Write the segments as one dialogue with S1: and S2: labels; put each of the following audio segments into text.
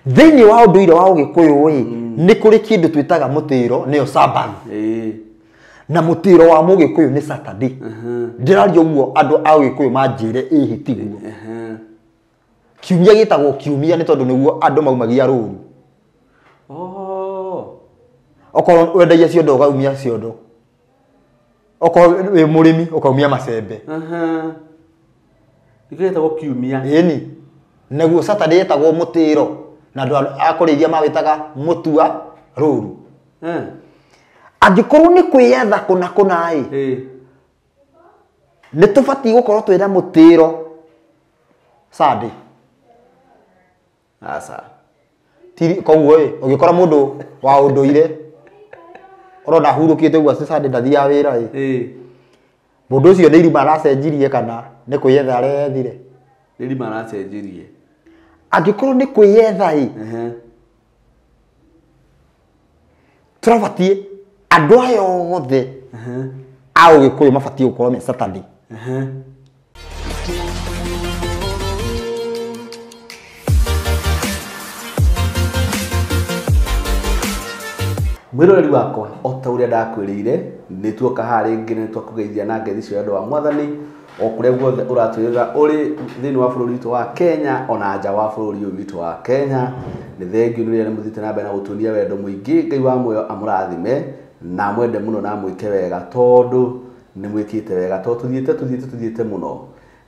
S1: Thĩinĩ wa ũndũire wa Ũgĩkũyũ nĩ kũrĩ kĩndũ twĩtaga mũtĩro nĩyo Sabbath. Na mũtĩro wa Mũgĩkũyũ nĩ Saturday. Ndĩraria ũguo andũ a Ũgĩkũyũ manjĩre ĩhĩ tiguo. Kiumia gĩtagwo kiumia nĩ tondũ nĩguo andũ maumagia rũru. Okorwo wendagia ciondo ũkaumia ciondo. Okorwo wĩ mũrĩmi ũkaumia macembe.
S2: Gĩtagwo kiumia.
S1: Ĩni. Naguo Saturday ĩtagwo mũtĩro. Na andũ a kũrĩithia mawĩtaga mũtua rũru. Angĩkorwo nĩ kwĩyetha kũna kũna nĩ tũbatiĩ gũkorwo twĩna mũtĩro Sunday.
S2: Asa.
S1: Koguo ũngĩkora mũndũ wa ũndũire ũrona hurũkĩte ũguo Sunday ndathiaga wĩra mũndũ ũcio nĩ irima aracenjirie kana nĩ kwĩyetha arethire?
S2: Nĩ irima aracenjirie.
S1: Angĩkorwo nĩ kwĩyetha tũrabatiĩ andũ aya othe a Ũgĩkũyũ mabatiĩ gũkorwo me Saturday.
S2: Mwĩroreri wakwa o ta ũrĩa ndakwĩrĩire nĩ tuoka harĩ rĩngĩ nĩ twakũgeithia na ngeithi cia andũ wa Mwathani o kũrĩa guothe ũratwĩrĩra ũrĩ thĩinĩ wa bũrũri witũ wa Kenya ona nja wa bũrũri ũyũ witũ wa Kenya. Nĩ thengio nĩ rĩrĩa nĩ mũthiĩte na mbere na gũtuonia wendo mũingĩ. Ngai wa muoyo amũrathime na mwende mũno na mwĩke wega tondũ nĩ mwĩkĩte wega tondũ tũthiĩte mũno.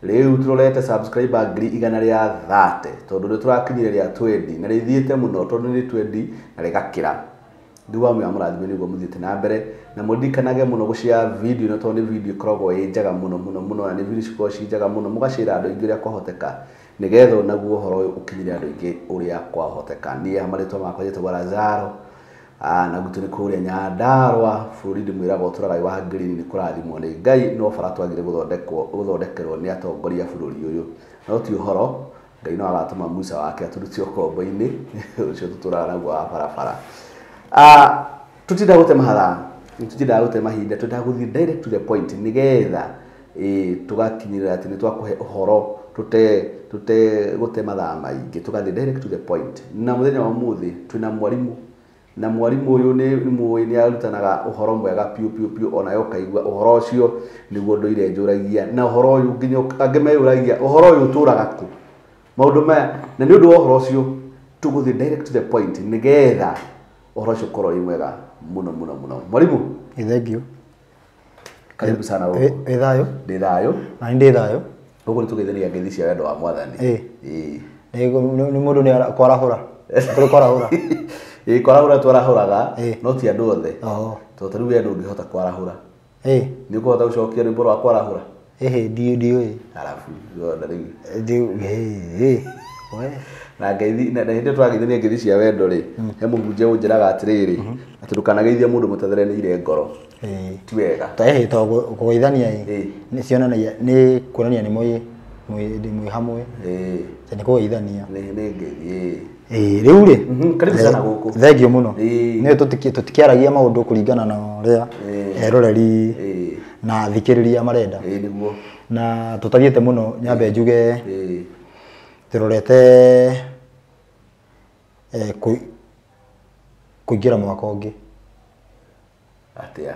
S2: Rĩu tũrorete subscriber 130 tondũ nĩ tũrakinyire rĩa 20 na rĩthiĩte mũno tondũ nĩ 20 na rĩgakĩra. Ngai wa muoyo amũrathime nĩguo mũthiĩte na mbere na mũndikanage mũno gũshare video na tondũ nĩ video ikoragwo ĩ njega mũno na nĩ video cikoragwo ci njega mũno mũgacĩra andũ aingĩ ũrĩa kwahoteka nĩgetha naguo ũhoro ũyũ ũkinyĩre andũ aingĩ ũrĩa kwahoteka. Niĩ marĩtwa makwa njĩtagwo Lazaro na gwitũ nĩ kũrĩa Nyandarua bũrũri ndĩmwĩraga ũtũraga wa Green nĩ kũrathimwo nĩ Ngai no bara twagire gũthondekerwo nĩ atongoria bũrũri ũyũ no ti ũhoro Ngai no agatũma Musa wake atũrutie ũkombo-inĩ ũcio tũtũraga naguo wa barabara. Tutinda gũte mahinda twenda gũthiĩ direct to the point nĩgetha tũgakinyĩra atĩ nĩ twakũhe ũhoro gũte mathaa maingĩ tũgathiĩ direct to the point. Na mũthenya wa ũmũthĩ twĩna mwarimũ na mwarimũ ũyũ nĩ arutanaga ũhoro mwega piũ ona yokaigua ũhoro ũcio nĩguo ndũire njũragia na ũhoro ũyũ nginya angĩmeyũragia ũhoro ũyũ ũtũraga kũ maũndũ maya na nĩ ũndũ wa ũhoro ũcio tũgũthiĩ direct to the point nĩgetha ũhoro ũcio ũkorwo wĩ mwega mũno. Mwarimũ
S1: thank you.
S2: Karibu sana huko.
S1: Ndĩ thayũ. Na ndĩ thayũ.
S2: Huko nĩ tũgeithania ngeithi cia wendo wa Mwathani.
S1: Nĩ mũndũ nĩ kwarahũra. Kũrĩ kwarahũra.
S2: Kwarahũra twarahũraga no ti andũ othe. Tondũ ta rĩu we ndũngĩhota kwarahũra. Nĩ ũkũhota gũcokia rwĩmbo rwa kwarahũra? Ndiũ. Arabu yona rĩu. Na ngeithi na hĩndĩ tũrageithania ngeithi cia wendo rĩ he mũhunjia ũnjĩraga atĩrĩrĩ atĩ ndũkanageithia mũndũ mũtatheranĩire ngoro ti wega
S1: tondũ kũgeithania nĩ cionanagia nĩ kuonania nĩ mwĩ hamwe nĩ kũgeithania
S2: nĩ ngeithi
S1: rĩu rĩ
S2: karibu sana gũkũ
S1: thengio mũno nĩ tũtikĩaragia maũndũ kũringana na ũrĩa eroreri na thikĩrĩria marenda na tũtathiĩte mũno nyambe njuge tũrorete kũingĩra mwaka ũngĩ
S2: atĩa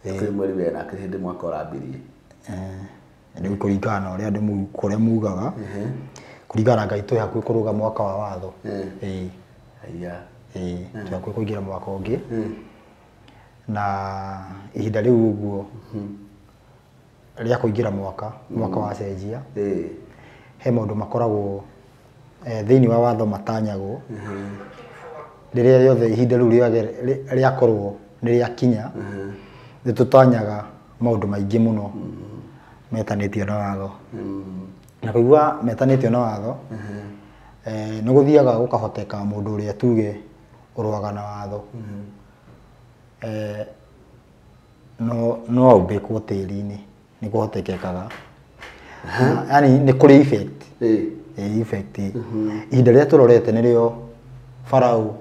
S2: kwĩ mweri wena hĩndĩ mwaka ũrambĩrĩrie
S1: nĩ kũringana na ũrĩa andũ kũrĩa mugaga kũringana Ngai twĩ hakuhĩ kũrũga mwaka wa watho twĩ hakuhĩ kũingĩra mwaka ũngĩ na ihinda rĩu ũguo rĩa kũingĩra mwaka wa cenjia he maũndũ makoragwo thĩinĩ wa watho matanyagwo rĩrĩa rĩothe ihinda rĩu rĩakorwo nĩ rĩakinya nĩ tũtanyaga maũndũ maingĩ mũno metanĩtio na watho na kũigua metanĩtio na watho nĩ gũthiaga gũkahoteka mũndũ ũrĩa tuge ũrũaga na watho no aumbĩkwo tĩri-inĩ nĩ kũhotekekaga yani nĩ kũrĩ effect ihinda rĩrĩa tũrorete nĩrĩo Farao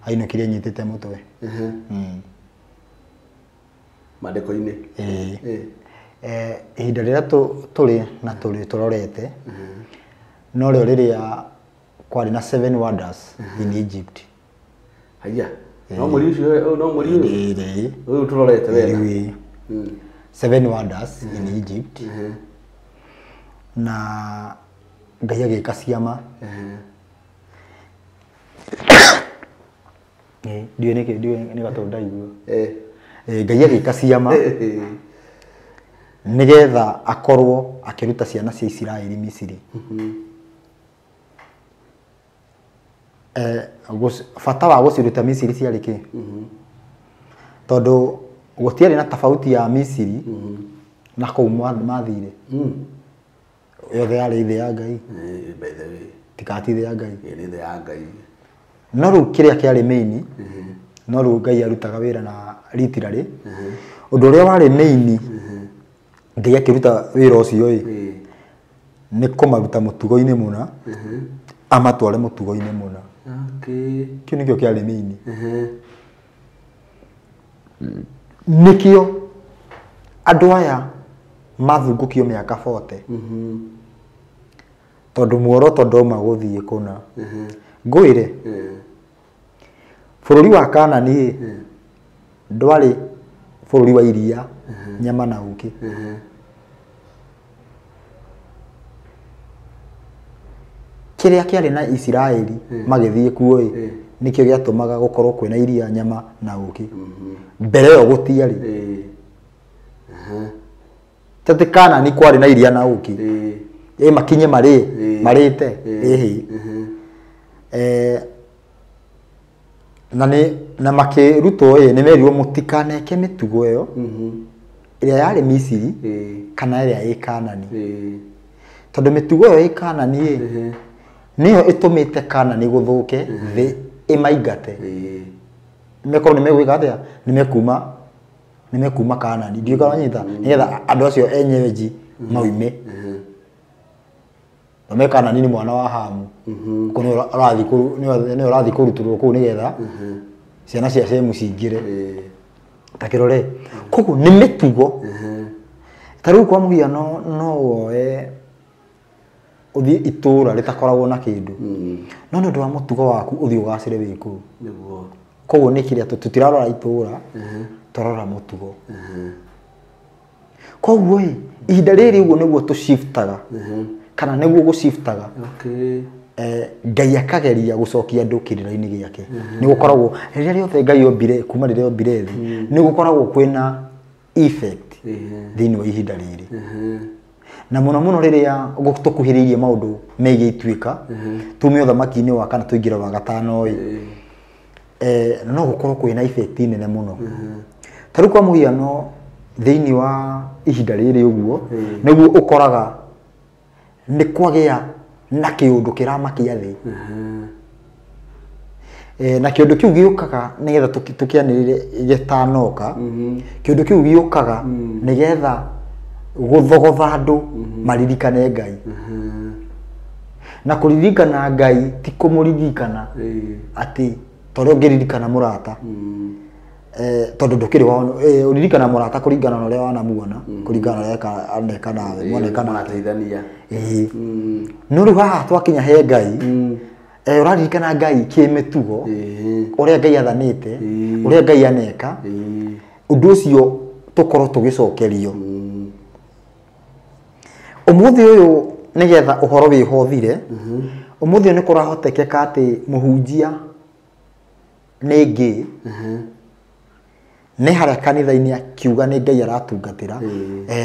S1: ainũkire nyitĩte mũtwe
S2: mandĩko-inĩ
S1: ihinda rĩrĩa tũrĩ na tũrorete no rĩo rĩrĩa kwari na 7 wonders in Egypt.
S2: Haya. No muri ucio no muri uyu turorete wena.
S1: 7 wonders in Egypt. Na Ngai agika ciama. Ndiye ni gatonda igua. Ngai agika ciama. Nigetha akorwo akiruta ciana cia Israeli Misiri. Bata wa guciruta Misiri ciarĩ ki? Tondu gutiarĩ na tofauti ya Misiri na kũu mathire. Yothe yarĩ ithe ya Ngai.
S2: By the way.
S1: Tikati ithe ya Ngai.
S2: Nĩ ithe ya Ngai.
S1: No rĩu kĩrĩa kĩarĩ main, no rĩu Ngai arutaga wĩra na literally. Ũndũ ũrĩa warĩ main, Ngai akĩruta wĩra ũcio nĩ kũmaruta mũtugo-inĩ mũna, amatware mũtugo-inĩ mũna.
S2: Okay.
S1: Kĩu nĩkĩo kĩarĩ main. Nĩkĩo andũ aya mathungũkio mĩaka 40. Tondu muoroto ndoma gũthiĩ kũna. Ngwĩre bũrũri wa Kanani ndwarĩ bũrũri wa iria, nyama na ũkĩ. Kĩrĩa kĩarĩ na Israeli magĩthiĩ kuo nĩkĩo gĩatũmaga gũkorwo kwĩna iria, nyama na ũkĩ. Mbere ĩyo gũtiarĩ. Tete Kanani kwarĩ na iria na ũkĩ. Makinye marĩte. Na makĩrutwo nĩ merirwo mũtikaneke mĩtugo ĩyo ĩrĩa yarĩ Misiri kana ĩrĩa ĩ Kanani. Tondu mĩtugo ĩyo ĩ Kanani nĩyo ĩtũmĩte Kanani gũthũke thĩ ĩmaingate. Nĩmekorwo nĩmegwĩka atĩa? Nĩmekuma Kanani. Ndiũka wanyita nĩgetha andũ acio enyeji maume. Ome Kanani ni mwana wa Hamu. Kuno ũrathi kũrutũrwo kũu nĩgetha ciana cia Shemu cingĩre. Takĩrore. Koguo nĩ mĩtugo. Tarĩu kwa mũhiano no woe uthi itũra ritakoragwo na kĩndũ. No nĩ ũndũ wa mũtugo waku uthi ũgacĩre wĩ kũu. Nĩguo. Koguo nĩ kĩrĩa tũtirarora itũra, tũrarora mũtugo. Koguo ihinda rĩrĩ ũguo nĩguo tũshiftaga. Kana nĩguo gũshiftaga.
S2: Okay.
S1: Ngai akageria gũcokia andũ kĩrĩra-inĩ gĩake. Nĩ gũkoragwo rĩrĩa rĩothe Ngai ombire kuma rĩrĩa ombire thĩ, nĩ gũkoragwo kwĩna effect thĩinĩ wa ihinda rĩrĩ. Na mũno rĩrĩa tũkuhĩrĩirie maũndũ megiĩ ituĩka, tume ũthamaki-inĩ wa kana tũingĩra wa gatano no gũkorwo kwĩna effect nene mũno. Tarĩu kwa mũhiano thĩinĩ wa ihinda rĩrĩ ũguo nĩguo ũkoraga nĩ kwagĩa na kĩũndũ kĩramakia thĩ. Na kĩũndũ kĩu gĩũkaga nĩgetha tũkĩanĩrĩre gĩtanoka. Kĩũndũ kĩu gĩũkaga nĩgetha gũthogotha andũ maririkane Ngai. Na kũririkana Ngai ti kũmũririkana atĩ tondũ ũngĩririkana mũrata tondu ndukiri uririkana murata kuringana na uria wanamuona kuringana na reka aneka nawe mwoneka na
S2: teithania
S1: no riu haha twakinya he Ngai uraririkana Ngai kimitugo uria Ngai athanite uria Ngai aneka undu ucio tukorwo tugicokerio umuthi uyu nigetha uhoro wihothire umuthi ni kurahotekeka ati muhunjia ningi ne haria kanitha-ini akiuga ni Ngai aratungatira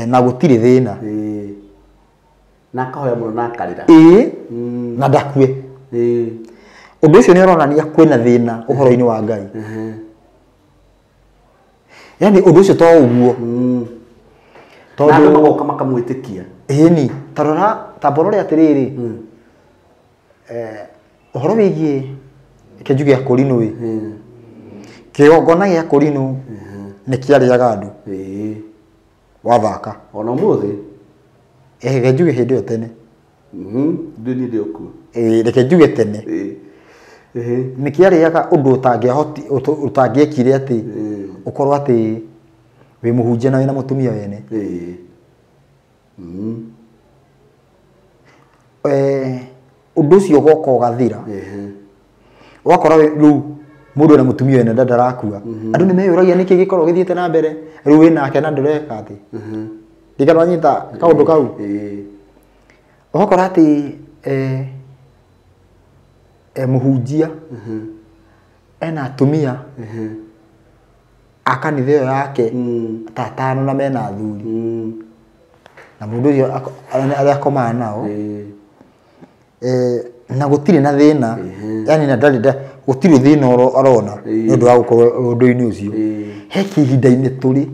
S1: na gutiri thina
S2: na kahoya muno na karira
S1: na ndakue undu ucio ni uronania kwina thina uhoro-ini wa Ngai yani undu ucio to uguo
S2: tondu magoka makamwitikia
S1: ni tarora taborore atiriri uhoro wigie kinju gia Korino wi kiogona gia Korino ni kiariaga andu wathaka
S2: ona muthi
S1: reke njuge hindi yo tene
S2: ndini ndio ku
S1: reke njuge tene ni kiariaga undu utangihoti utangiekire ati ukorwo ati wi muhunjia na wina mutumia wene undu ucio goko gathira wakora riu mundu na mutumia wena ndarakua andu ni meyuragia niki gikoro githiete na mbere riu winake na ndureka ati ndikana nyita kaundu kau wakora ati muhunjia ena atumia akanithe yo yake tatano na mena athuri na mundu ucio aria akomaga nao na gutire na thina yani na ndari gutire thina arona ndu wa gukorwo undu-ini ucio he kihinda-ini turi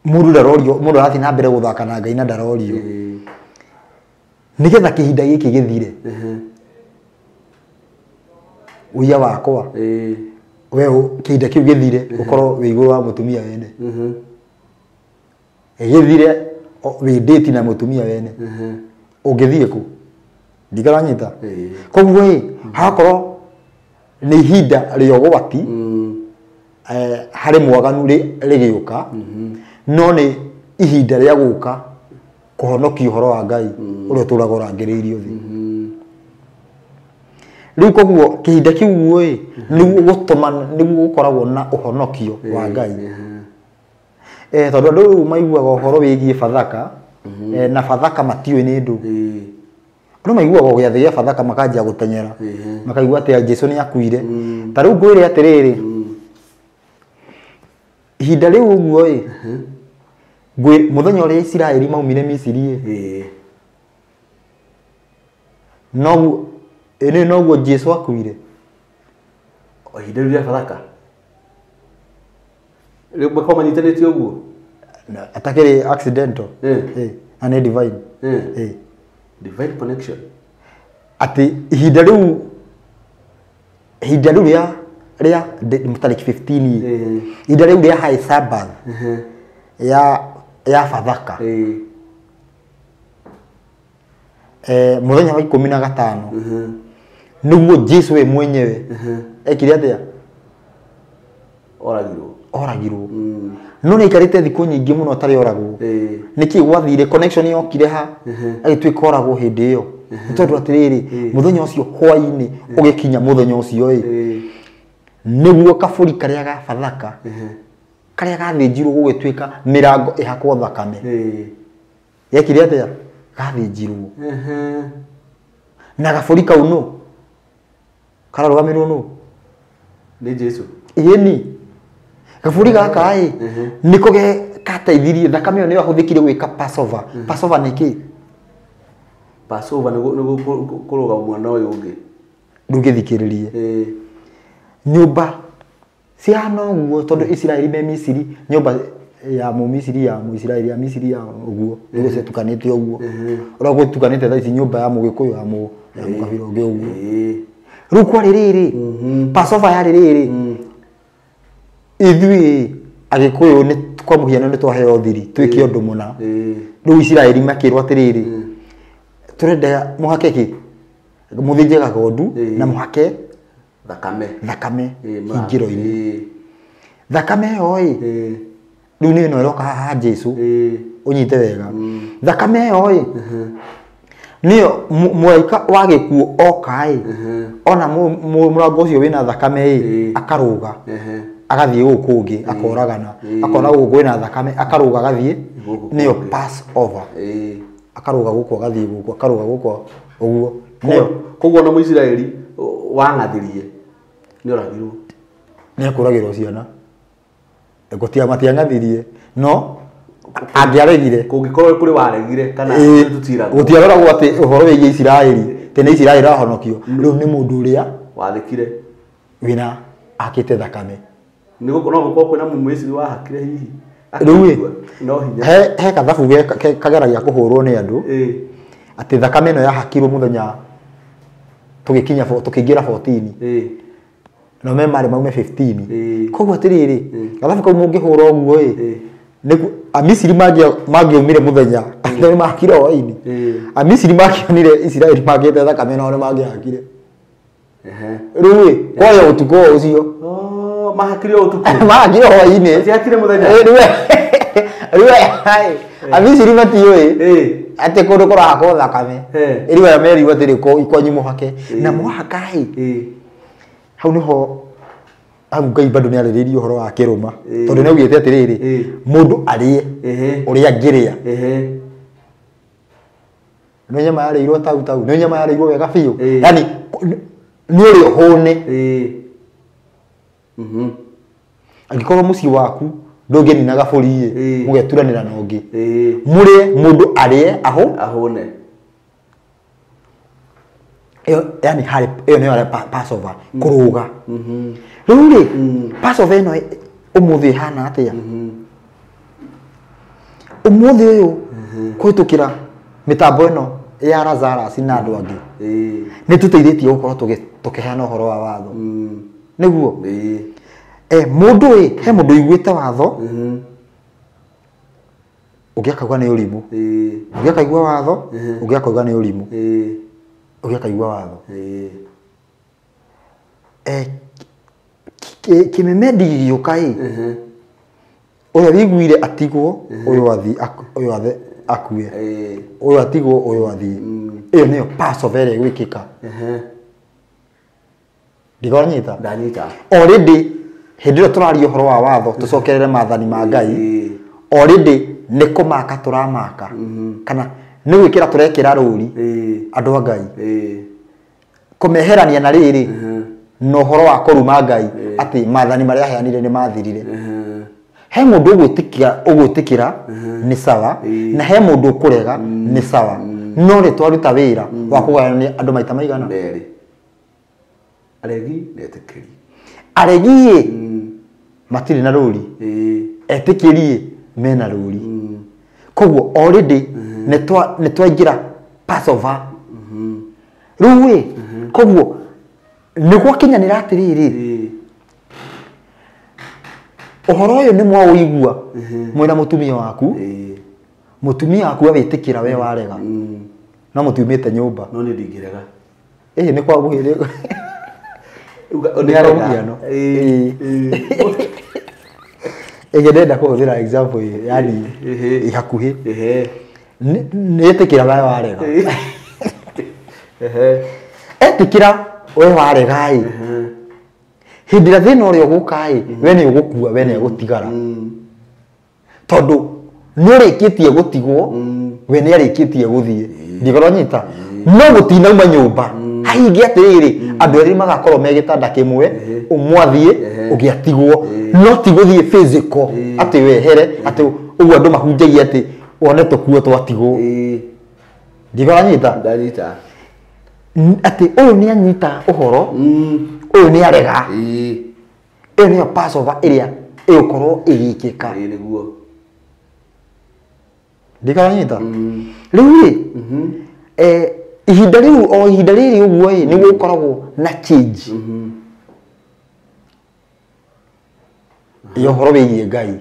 S1: mundu ndarorio mundu arathi na mbere guthaka na Ngai na ndarorio nigetha kihinda giki githire uya wakwa we kihinda kiu githire ukorwo wi iguru wa mutumia wene githire wi date na mutumia wene ungithie ku ndikaranyita koguo hakorwo ni ihinda rio gwati hari mwaganu rigiuka no ni ihinda ria guka kuhonokia uhoro wa Ngai uria turaga urangiriirio thi riu koguo kihinda kiu ni gutuma ni gukoragwo na uhonokio wa Ngai tondu andu maiguaga uhoro wigie Bathaka na Bathaka matiwe ni ndu andu maiguaga giathi gia Bathaka makanjia guteng'era makaigua ati Jesu ni akuire ta riu ngwire atiriri ihinda riu uguo ngwi muthenya uria Israeli maumire Misiri no ene noguo Jesu akuire
S2: ihinda riu ria Bathaka riu bakoma nyitanĩtie uguo
S1: atakiri accidental and divine
S2: divine connection
S1: ati ihinda riu ria tariki 15 ihinda riu ria high Sabbath ya Bathaka muthenya wa 15 niguo Jesu we mwenyewe ekire atia oragirwo no ni ikarite thiku nyingi muno tari oragwo niki gwathire connection yokire ha agitwika oragwo hindi iyo tondu atiriri muthenya ucio hwaini ugikinya muthenya ucio niguo kaburi karia ga Bathaka karia gathinjirwo gugitwika mirango ihakwo thakame yekire atia gathinjirwo na kaburi kau no kararugamirwo no
S2: ni Jesu
S1: yeni kaburi gaka niko ge kateithirie thakame yo niyo ahuthikire gwika Passover Passover niki
S2: Passover nigo kuruga mwana uyu ungi
S1: ndungithikiririe nyumba ciana uguo tondu Israeli me Misiri nyumba ya Misiri ya Israeli ya Misiri ya uguo nigo setukanite uguo ora gutukanite tha ici nyumba ya Mugikuyu ya mukabira ungi uguo riu kwa ririri Passover ya ririri ithui Agikuyu ni kwa muhiano ni twaheo thiri twike undu muna riu Israeli makirwa atiriri turenda muhake ki muthinje gagondu na muhake thakame ingiro-ini thakame yo riu ni no iroka haha Jesu unyite wega thakame yo niyo mwaika wa gikuo oka ona murango ucio wina thakame akaruga agathie gukungi akoragana akona gugwina thakame akaruga agathie niyo Passover akaruga guko agathie guko akaruga guko uguo niyo
S2: koguo na Muisraeli wangathirie ni oragirwo
S1: ni akuragirwo ciana egotia matiangathirie no angiaregire
S2: kungikorwo kuri waregire kana tutirago
S1: gutiaroragwo ati uhoro wi Israeli tene Israeli rahonokio riu ni mundu uria
S2: wathikire
S1: wina akite thakame
S2: nigo no gukwo kwina Mumisiri wahakire hihi
S1: riu
S2: no hinya
S1: he kathabu kageragia kuhurwo ni andu ati thakame no yahakirwo muthenya tugikinya tukingira 14 no me mari maume 15 koguo atiriri kathabu kau mungihurwo uguo niku Amisiri magiumire muthenya ndio makire oini Amisiri makionire Israeli magite thakame no magiakire riu kwayo utuko ucio
S2: mahakire utuko
S1: magire oini
S2: asiakire muthenya
S1: riu hai Amisiri matiwe ate ko ndukora hako thakame iri wa meri wathiri ko ikonyi muhake na muhaka hi hau niho au ngai bado ni ariririo uhoro wa kiruma tondu ni ugite atiriri mundu arie uria ngiria no nyama yareirwo tau no nyama yareirwo wega biu yani ni uri hone angikorwo muci waku ndungeni na gaburi mugeturanira na ungi murie mundu arie ahone yani hari ni ara Passover kuruga ruri Passover no umuthi hana atia umuthi uyu kwitukira mitambo ino ya Lazarus na andu angi ni tuteithitie gukorwo tukiheana uhoro wa watho niguo mundu he mundu iguite watho ugiakagwa ni urimu ugiakaigwa watho ugiakagwa ni urimu ugiakaigwa watho kimemedi yukai uyu wiguire atigwo uyu athi akue uyu atigwo uyu athi iyo niyo Passover gwikika ndigonyita ndanyita already hindiro turario horo wa watho tucokerere mathani ma Ngai already niko maka turamaka kana ni gwikira turekira ruri andu a Ngai kumeherania na riri no horo wa kuruma Ngai ati mathani maria aheanire ni mathirire he mundu ugwitikira ni sawa na he mundu ukurega ni sawa no ri twaruta wira wa kugayania andu maita maigana beri aregi netikiri aregi matiri na ruri etikirie mena ruri koguo already ne twaingira Passover ruwe koguo niguo kinyanira atiriri uhoro uyu ni mwa uigua mwina mutumia waku awitikira we warega no mutumite nyumba no ni ndingirega ni kwa guhire ni ararega ndenda kuhuthira example yani ihakuhi ni etikira we warega etikira we warega hindira thina uria gukai we ni ugukua we ni gutigara tondu ni urikitie gutigwo we ni arikitie guthie ndigoro nyita no gutina uma nyumba haingi atiriri andu eri magakorwo me gitanda kimwe umwathie ugiatigwo no ti guthie physical ati wehere ati ugu andu mahunjagia ati wone tukuo twatigwo ndigoro nyita ndanyita ati uyu ni anyita uhoro uyu ni arega iyo niyo Passover iria igukorwo igikika niguo ndikaranyita riu ihinda riu o ihinda riri uguo ni gukoragwo na change iyo horo wigie Ngai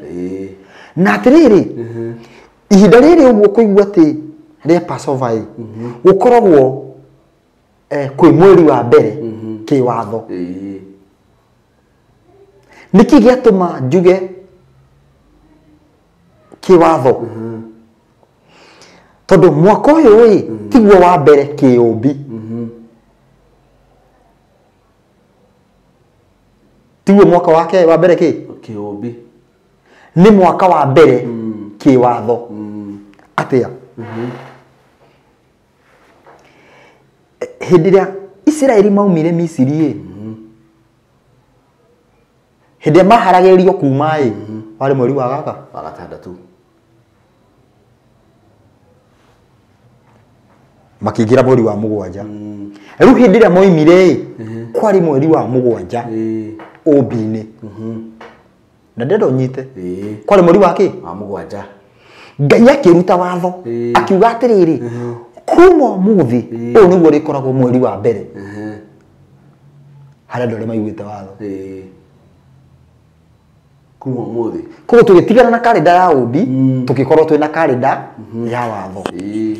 S1: na atiriri ihinda riri uguo kuigua ati ria Passover gukoragwo kwi mweri wa mbere ki watho niki giatuma njuge ki watho tondu mwaka uyu tiguo wa mbere ki umbi tiguo mwaka wake wa mbere ki umbi ni mwaka wa mbere ki watho atia hindiria Israeli maumire Misiri hindia maharagirio kuma wale mweri wa gaka wa gatandatu makigira mweri wa mugwanja riu hindiria moimire kwari mweri wa mugwanja obine na ndendo nyite kwari mweri wake wa mugwanja Ngai akiruta watho akiuga atiriri kuma muthi uyu niguo rikoragwo mweri wa mbere haria ndore maiguite watho kuma muthi koguo tugitigana na kalenda ya umbi tugikorwo twina kalenda ya watho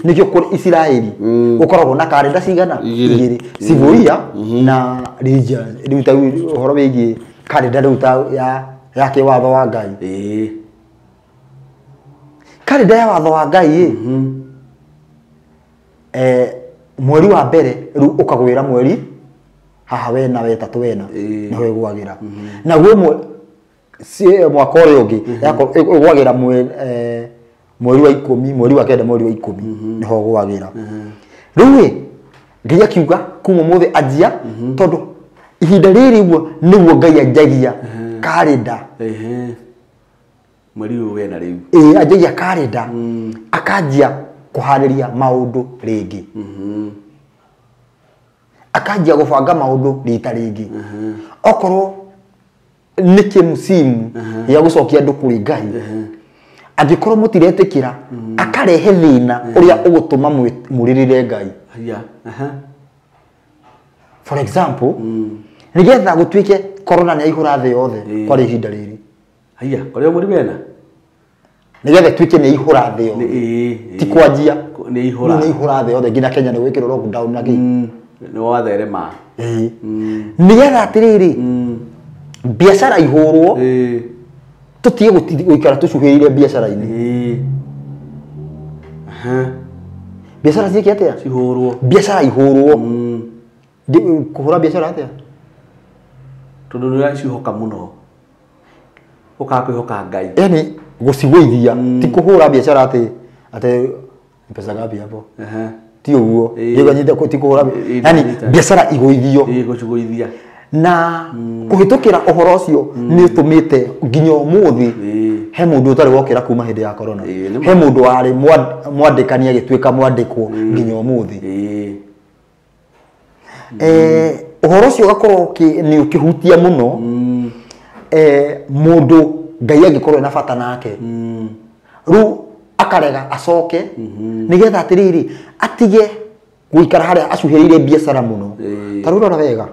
S1: nikio kuri Israeli ukoragwo na kalenda cigana igiri sivuia na religion riuta uhoro wigi kalenda riuta ya ke watho wa Ngai kalenda ya watho wa Ngai mweri wa mbere riu ukagwira mweri haha wena wetatu wena niho igwagira na gwe mwaka uri ungi igwagira mweri wa 10 mweri wa 9 mweri wa 10 niho gwagira riu nginya kiuga kuma muthe ajia tondu ihinda riri guo niguo Ngai anjagia calendar
S2: mweri uyu wena riu
S1: anjagia calendar akanjia kuhariria maundu ringi akanjia gubanga maundu rita ringi okorwo niki musimu ya gucokia andu kuri Ngai angikorwo mutiretikira akarehe thina uria ugutuma muririre Ngai for example nigetha gutwike corona ni ihura thi yothe kwa ihinda riri
S2: kwa muri wena
S1: nigetha twike ni ihura thi yothe ti kwanjia
S2: ni ihura
S1: thi yothe ngina Kenya ni gwikirwo lockdown na
S2: ni watherema
S1: nigetha atiriri biashara ihurwo tutie guikara tucuhirire biashara-ini biashara ciiki atia
S2: cihurwo
S1: biashara ihurwo kuhura biashara atia
S2: tondu ni cihoka muno ukakwihoka Ngai
S1: yani gucigwithia ti kuhura biashara ate pesa gapi hapo ti uguo yego nyita ti kuhura yani biashara igwithio
S2: gucigwithia
S1: na kuhitukira uhoro ucio ni utumite nginya umuthi he mundu utari wokira kuma hindi ya corona he mundu wari mwandikania gitwika mwandikwo nginya umuthi uhoro ucio gakorwo ni ukihutia muno mundu Ngai agikorwo na bata nake ru akarega acoke nigetha atiriri atige guikara haria acuhiriire biashara muno taru rora wega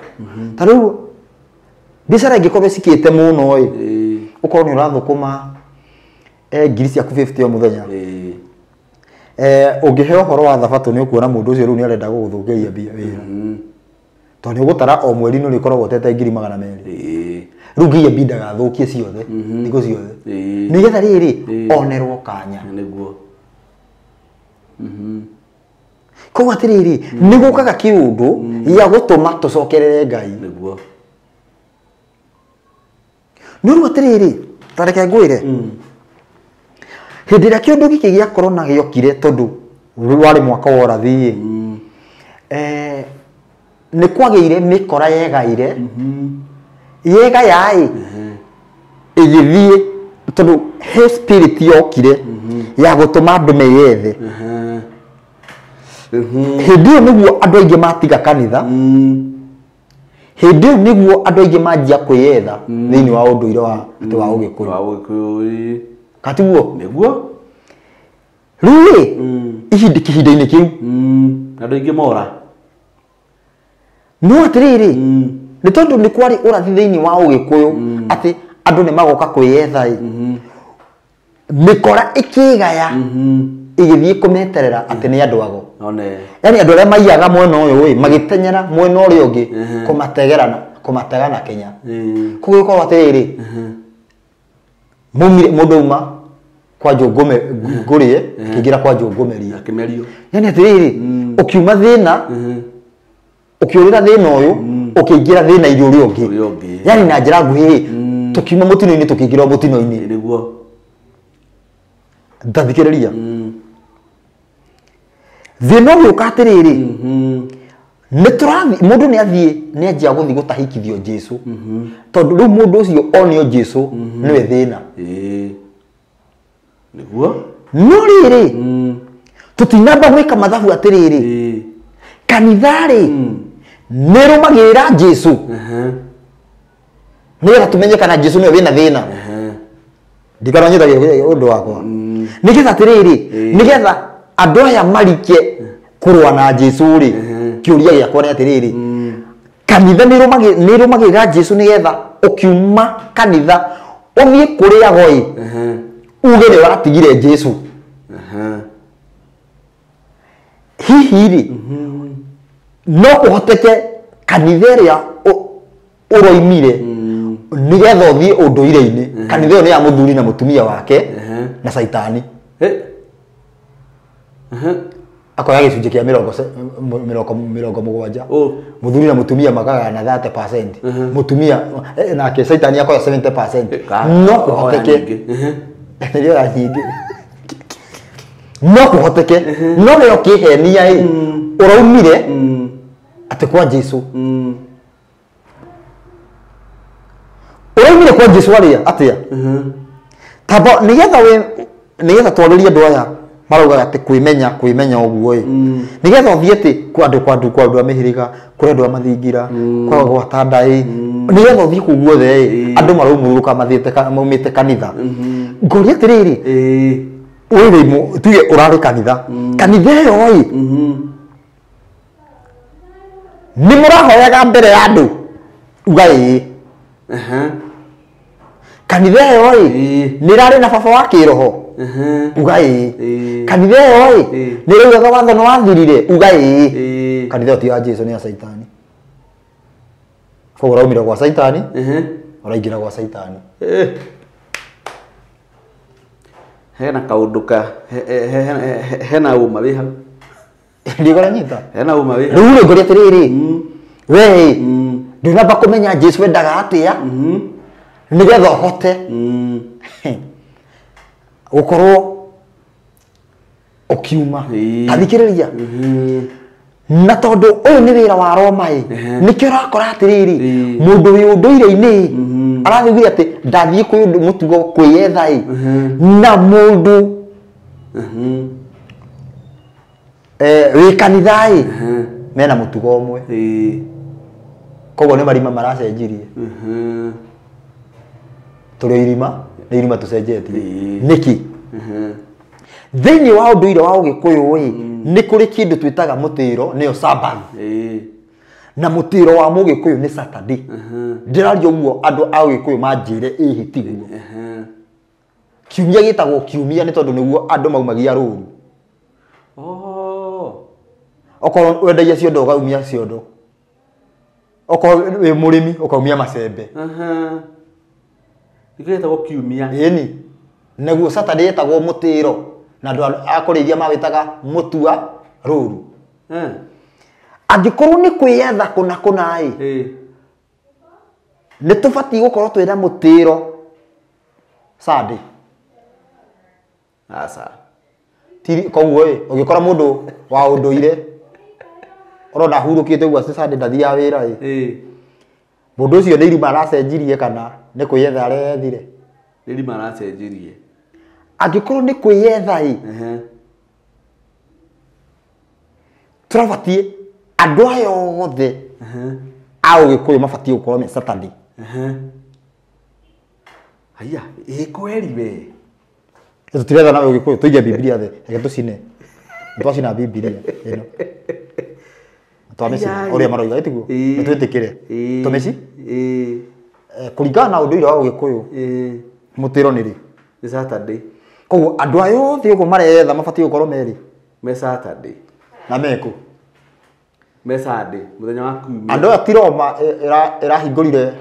S1: taru biashara ingikorwo cikite muno ukorwo ni urathukuma ngiri ciaku 50 o muthenya ungiheo horo wa thabato ni ukuona mundu ucio riu ni arenda guguthukiria wira tondu ugutara o mweri ni rikorwo utete ngiri 200 riu ngiye bindaga thukie ciothe thiko ciothe nigetha riri onerwo kanya
S2: niguo
S1: ko atiriri ni gukaga kiundu ya gutuma tucokerere Ngai
S2: niguo
S1: nuru atiriri tareke ngwire hindi ria kiundu giki gia corona giokire tondu wari mwaka wa rathi ni kwageire mikora yegaire yega yai igithie tondu he spirit yokire ya gutuma andu meyethe hindi iyo niguo andu aingi matiga kanitha hindi iyo niguo andu aingi manjia kwiyetha thiini wa unduire wa ugikuyu katiguo
S2: niguo
S1: riu kihinda-ini kiu
S2: andu aingi mora
S1: no atiriri ni tondu ni kwari urathi thiini wa ugikuyu ati andu ni magoka kwiyetha mikora ikigaya igithie kumeterera ati ni andu ago yani andu aria maiyaga mwena uyu magitenyera mwena uria ungi kumategana Kenya kugikorwo atiriri mundu uma kwa njungume ngurie kigira kwa njungumeria
S2: akimerio
S1: yani atiriri ukiuma thina ukiurira thina uyu ukiingira thina irio uri ungi yani na njira nguhi tukiuma mutino-ini tukiingira mutino-ini
S2: niguo
S1: ndathikiriria thina uyu ukatiriri ni turathi mundu ni athie ni anjia guthi gutahikithio Jesu tondu riu mundu ucio onio Jesu niwe thina
S2: niguo
S1: no riri tutinamba gwika mathabu atiriri kanithari nirumagira Jesu nigetha tumenye kana Jesu niwe wina thina ndikaronyita undu wakwa nigetha atiriri nigetha andu aya marike kurwa na Jesu ri kiuria giakwa ni atiriri kanitha nirumagira Jesu nigetha ukiuma kanitha uthie kuria goi uge ni watigire Jesu hihi ri no uhoteke kanitha iria uroimire nigetha uthie unduire-ini kanitha iyo ni ya muthuri na mutumia wake na saitani akoya gicunjĩ kĩa mĩrongo mũgwanja mũthuri na mũtumia makaga na 30%, mũtumia nake Saitani akoya 70%. No kũhoteke nĩrĩo ya nyingĩ, no kũhoteke, no rĩo kĩhenia ũraumire atĩ kwa Jesũ, ũraumire kwa Jesũ atĩa tabo nĩgetha twarĩrie andũ aya maraugaga atĩ kwĩmenya ũguo nĩgetha ũthiĩ atĩ kwa andũ a mĩhĩrĩga, kũrĩ andũ a mathingira, kwa gwata ndaĩ, nĩgetha ũthiĩ kũu guothe andũ maraumũrũka maumĩte kanitha. Ngoria atĩrĩrĩ, wewe tuge ũrarĩ kanitha ĩyo nĩ mũrahoyaga mbere ya andũ uga kanitha ĩyo nĩ rarĩ na baba wa kĩroho uga kanitha ĩyo nĩ raugaga watho nĩ wathirire uga kanitha ĩyo ti ya Jesũ, nĩ ya Saitani. Koguo ũraumire gwa Saitani ũraingĩra gwa Saitani.
S2: Hena kaũndũ hena uma wĩ hau
S1: ndigora nyita
S2: hena uma wĩ
S1: rĩu ngoria atĩrĩrĩ we ndũnamba kũmenya Jesũ endaga atĩa nĩgetha ũhote gũkorwo ũkiuma. Athikĩrĩria, na tondũ ũyũ nĩ wĩra wa Roma nĩkĩo ũrakora atĩrĩrĩ mũndũ wĩ ũndũire-inĩ arathugire atĩ ndathiĩ kwĩ mũtugo kwĩyetha na mũndũ wĩ kanitha mena mũtugo ũmwe, koguo nĩ marima maracenjirie. Tũrĩ irima nĩ irima tũcenjetie nĩkĩ? Thĩinĩ wa ũndũire wa Ũgĩkũyũ nĩ kũrĩ kĩndũ twĩtaga mũtĩro, nĩyo Sabbath, na mũtĩro wa Mũgĩkũyũ nĩ Saturday. Ndĩraria ũguo andũ a Ũgĩkũyũ manjĩre tiguo. Kiumia gĩtagwo kiumia nĩ tondũ nĩguo andũ maumagia rũru. Okorwo wendagia ciondo ũkaumia ciondo, okorwo wĩ mũrĩmi ũkaumia macembe.
S2: Gĩtagwo kiumia.
S1: Ĩni naguo Saturday etagwo mũtĩro, na andũ a kũrĩithia mawĩtaga mũtua rũru. Angĩkorwo nĩ kwĩyetha kũna nĩ tũbatiĩ gũkorwo twĩna mũtĩro Sunday. Koguo ũngĩkora mũndũ wa ũndũire ũrona hurũkĩte ũguo atĩ Sunday ndathiaga wĩra mũndũ ũcio nĩ irima aracenjirie kana nĩ kwĩyetha arethire?
S2: Nĩ irima aracenjirie.
S1: Angĩkorwo nĩ kwĩyetha tũrabatiĩ andũ aya othe a Ũgĩkũyũ mabatiĩ gũkorwo me Saturday.
S2: Haya, kweli we.
S1: Tũtirenda na Ũgĩkũyũ tũige Biblia thĩ, reke tũcine. Twacina Biblia ĩno. Twamĩci ũrĩa marauga tiguo, nĩ twĩtĩkĩre. Tũmĩci? Kũringana na ũndũire wa Ũgĩkũyũ mũtĩro nĩ rĩ?
S2: Nĩ Saturday.
S1: Koguo andũ aya othe ũguo mareyetha mabatiĩ gũkorwo merĩ
S2: me Saturday.
S1: Na meko
S2: me Sunday mũthenya wa kiumia.
S1: Andũ aya ti Roma ĩrahingũrire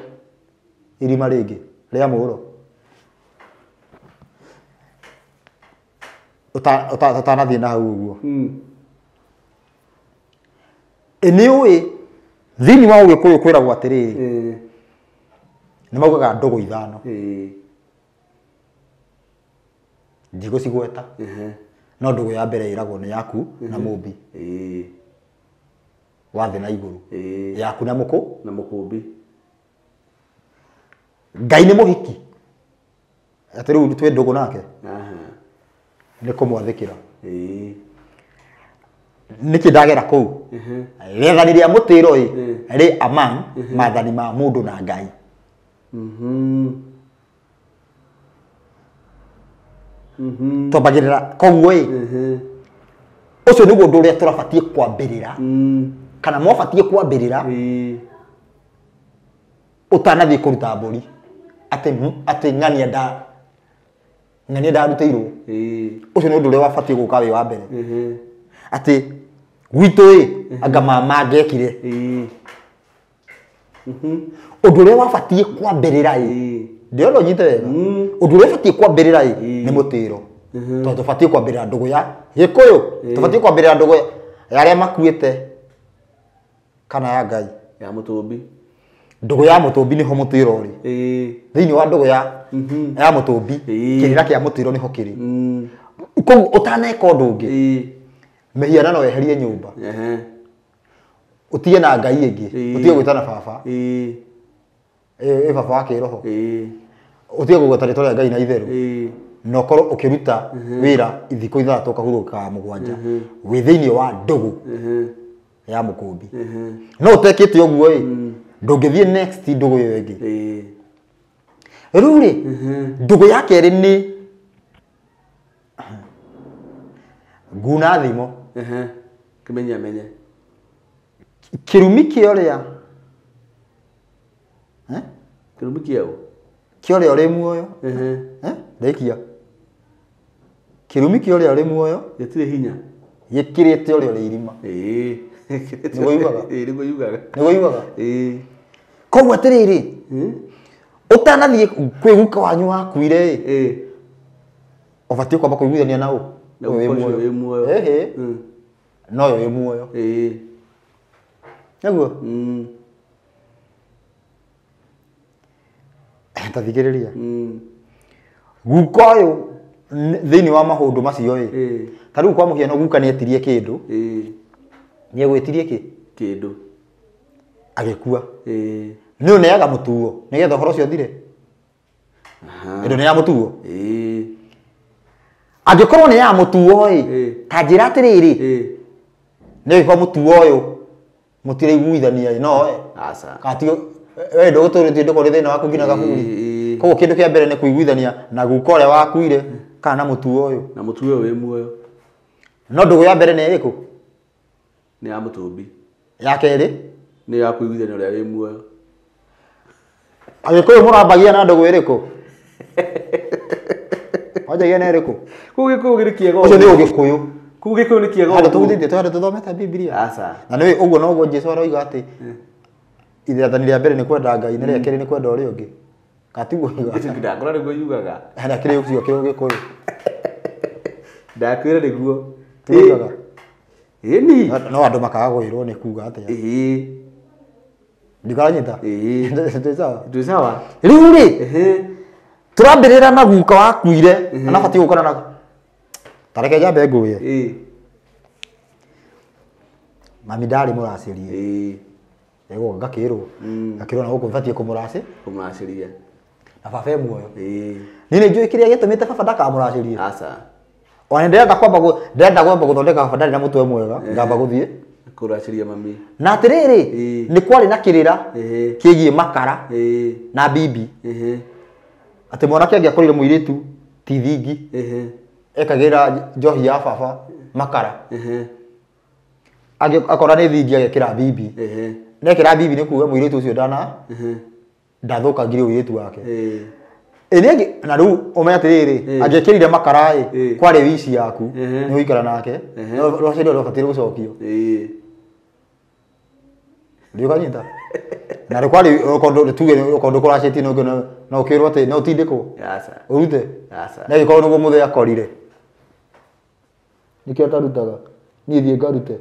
S1: irima rĩngĩ rĩa mũhuro. Ũtanathiĩ na hau ũguo. Nĩ ũĩ thĩinĩ wa Ũgĩkũyũ kwĩragwo atĩrĩrĩ, nĩ maugaga ndũgũ ithano ndigũcigweta, no ndũgũ ya mbere ĩragwo nĩ yaku na mũmbi wa thĩ na igũrũ, yaku na
S2: mũkũmbi.
S1: Ngai nĩ mũhiki atĩ rĩu twĩ ndũgũ nake nĩ kũmwathĩkĩra. Nĩkĩ ndagera kũu rĩathani rĩa mũtĩro rĩ among maathani ma mũndũ na Ngai. Twambagĩrĩra koguo ũcio nĩguo ũndũ ũrĩa tũrabatiĩ kwambĩrĩra kana mwabatiĩ kwambĩrĩra ũtanathiĩ kũruta mbũri atĩ ng'ania ndarutĩirwo. Ũcio nĩ ũndũ ũrĩa wabatiĩ gũka wĩ wa mbere, atĩ gwitũ anga mama angekire. Ũndũ ũrĩa wabatiĩ kwambĩrĩra ndĩrona ũnyite wega, ũndũ ũrĩa wabatiĩ kwambĩrĩra nĩ mũtĩro. to tubatie kwambira ndugu ya gikuyu tubatie kwambira ndugu ya aria makuite kana ya Ngai
S2: ya mutumbi
S1: ndugu ya mutumbi niho mutiro ri thiini wa ndugu ya mutumbi kirira kia mutiro niho kiri ko utaneka undu ungi mehiana no eherie nyumba utie na Ngai ingi utie gwitana baba baba wake roho utie gugweta ritwa ria Ngai na itheru no korwo ukiruta wira ithiko ithatu kahuruka mugwanja wi thiini wa ndugu ya mukumbi no utekite uguo ndungithie next ndugu yo ingi ruri ndugu yake ri ni guna thimo
S2: kimenya menye
S1: kirumi kioria
S2: kirumi kiao
S1: kioria uri muoyo ndekia kirumi kioria uri muoyo
S2: gitire hinya
S1: gikirite uri uri irima nigo yugaga
S2: nigo yugaga
S1: nigo yugaga koguo atiriri utanathie kwiguka wanyu wakuire ubatie kwamba kuiguithania nao
S2: we muoyo
S1: no yo we muoyo naguo tathikiriria guka uyu thiini wa mahundu macio tariu kwa muhiano guka ni etirie kindu ni egwitirie
S2: kindu
S1: agikua ni uneaga mutuo nigetha horo cio thire ndo ni ya mutuo agikorwo ni ya mutuo ta njira atiriri ni giko mutuo uyu mutire iguithania no
S2: asa
S1: kati we ndo guturite ndo kore thina waku ngina gaburi koguo kindu kia mbere ni kuiguithania na guka uria wakuire kana mutuo uyu
S2: na mutuo we muoyo
S1: no ndugu ya mbere ni iriku
S2: ni ya mutumbi
S1: ya keri
S2: ni ya kuiguithania uria we muoyo
S1: agikuyu murambagia na ndugu iriku wajagia na iriku
S2: kugikuyu giri kiego
S1: ucio ni ugikuyu
S2: kugikuyu ni kiego
S1: hada tuguthithie twende tuthomete Biblia
S2: asa
S1: na ni uguo no uguo Jesu aroiga ati ithathani ria mbere ni kwenda Ngai na ria keri ni kwenda uria ungi katiguo
S2: iga ndakora niguo yugaga
S1: hana kiri ucio kiri ugikuyu
S2: ndakwira niguo
S1: tugaga
S2: ni
S1: no andu makaga gwirwo ni kuga atia ndikaranyita
S2: ndio sawa
S1: riu ri turambirira na guka wakuire na bati gukana na tareke jambe nguye mami ndari muracirie ego ngakirwo ngakirwo na guku bati
S2: kumuraciria
S1: na baba muoyo ni njui kiria gitumite baba ndakamuracirie
S2: asa
S1: ona ndenda kwamba guthondeka baba ndari na mutwe mwega ngamba guthie
S2: kuraciria mami
S1: na atiriri ni kwari na kirira kigie makara na bibi ati mwana kia ngiakorire muiritu ti thingi ekagira njohi ya baba makara akora ni thingi agekira bibi nekira bibi ni kuga muiritu ucio ndathuka ngiri uiritu wake enegi na riu umenya atiriri angekirire makara kwari wici yaku ni uikara nake rwacio ndo batire gucokio ndio kanyita na rekwali kondo tuge kondo kora cheti no no kirwo ate no tindiko
S2: asa
S1: urute
S2: asa
S1: na giko no muthe akorire nikio tarutaga ni thie ngarute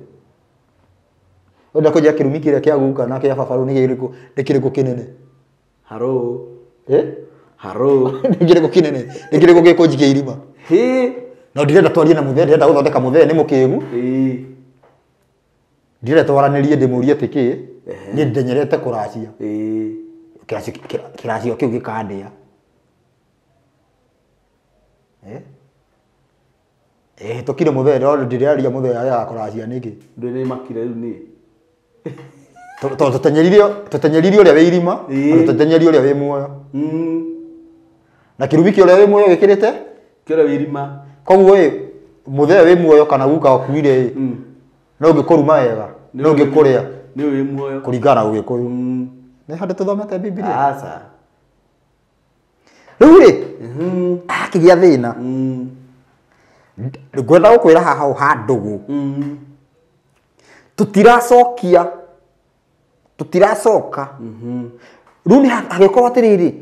S1: onda koja kirumi kire kia guka na kia babaru ni kiriko kinene
S2: haro haro
S1: ni kiriko kinene ni kiriko gikojike irima no ndirenda twarie na muthe ndirenda guthondeka muthe ni mukigu ndirenda twaranirie ndimurie tiki ni ndenyerete kuracia kiracio kiu gikandia tukire muthe ndo ndiraria muthe ya kuracia niki
S2: ndine makire riu ni
S1: tutenyeririe uria wi irima tutenyerie uria wi muoyo na kirumiki uria wi muoyo gikirite
S2: kire wi irima
S1: koguo muthe wi muoyo kana guka okuire no ngikuruma wega no ngikuria
S2: ni wi muoyo
S1: kuringana ugikuyu ni hande tuthomete Biblia
S2: asa
S1: riu ri akigia thina ngwenda gukwira haha handugu tutiracoka riu ni hagikorwo atiriri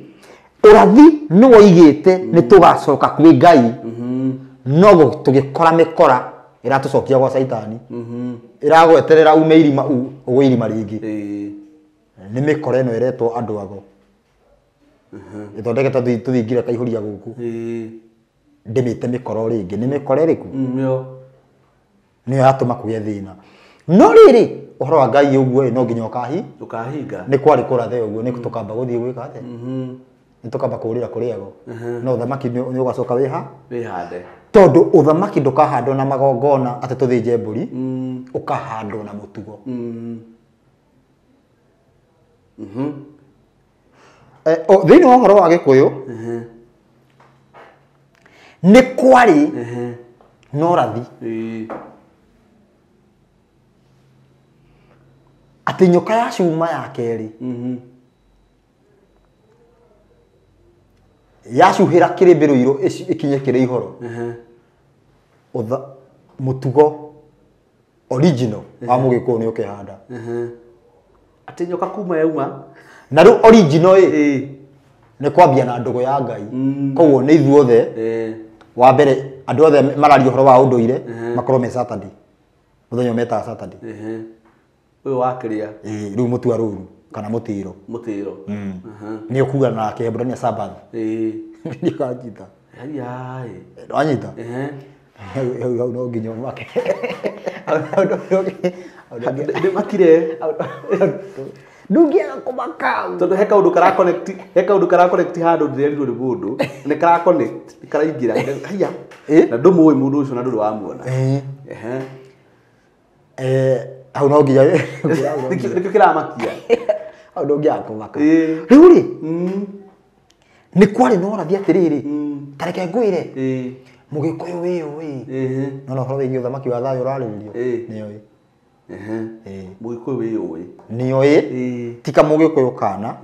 S1: urathi ni woigite ni tugacoka kwi Ngai no tugikora mikora iratucokia gwa Saitani iragweterera ume irima ugwe irima ringi ni mikora ino iretwo andu ago ithondeke tuthingire kaihuria guku ndimite mikora ringi ni mikora iriku ni yatuma kuge thina no riri uhoro wa Ngai uguo no nginya ukahinga ni kwari kurathe uguo ni tukamba guthie gwika athe ni tukamba kurira kuriago no thamaki ni ugacoka wihande tondu uthamaki ndukahandwo na magongona ati tuthinje mburi ukahandwo na mutugo thiini wa uhoro wa Gikuyu ni kwari no rathi ati nyoka ya cuma ya keri yacuhira kirimbiro iro ikinye kiri ihoro mutugo original wa Mugikuyu ni ukihanda
S2: ati nyoka kuma yauma
S1: na ru original ni kwambia na ndogo ya Ngai koguo ni ithuothe wa mbere andu othe marari uhoro wa unduire makorwo me Saturday muthenya meta Saturday
S2: uyu wakiria
S1: riu mutua ruru kana mutiro ni ukuga na Kiebrania Sabbath ni kajita
S2: ai
S1: wanyita no nginya make
S2: ndi makire
S1: ndugia kumaka
S2: tondu he kaundu kara connect handu ndirerirwo ni mundu ni kara connect karaingira haya na ndumuwi mundu ucio na nduru wa muona
S1: au no nginya
S2: nikio kiramakia
S1: au ndugia kumaka riu ri ni kwari no rathi atiriri tareke ngwire Mugikuyu wi no horo wi uthamaki wa thayo urariririo ni oi
S2: Mugikuyu wi
S1: ni oi tika Mugikuyu kana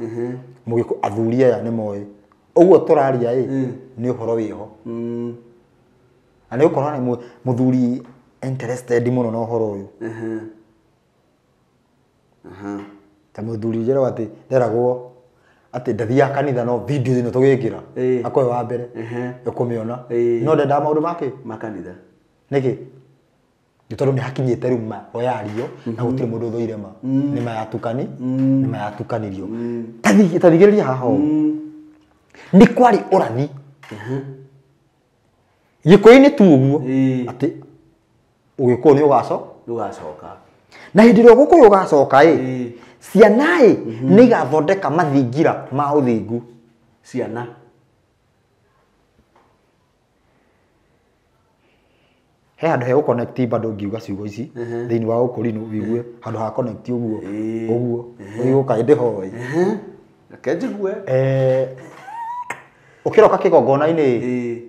S1: Mugikuyu athuri aya ni moi uguo turaria ni horo wiho ani ukorana ni muthuri interested muno no horo uyu ta muthuri jero ati nderagwo ati ndathia kanitha no video ino tugikira akoe wa mbere ukumiona no ndenda maundu make
S2: makanitha
S1: niki gitondu ni hakinyite ruma oyario na gutire mundu thoire ma ni mayatukanirio tathigiriria haho ni kwari urathi Gikuyu-ini tu uguo ati Ugikuyu ni
S2: ugacoka
S1: na hindi ro Gikuyu ugacoka ciana ni gathondeka mathingira ma uthingu
S2: ciana
S1: he handu he connect bado ngiuga ciugo ici thiini wa ukurinu wigue handu ha connect uguo uguo kainde hoi
S2: akenjigue
S1: ukiroka kigongona-ini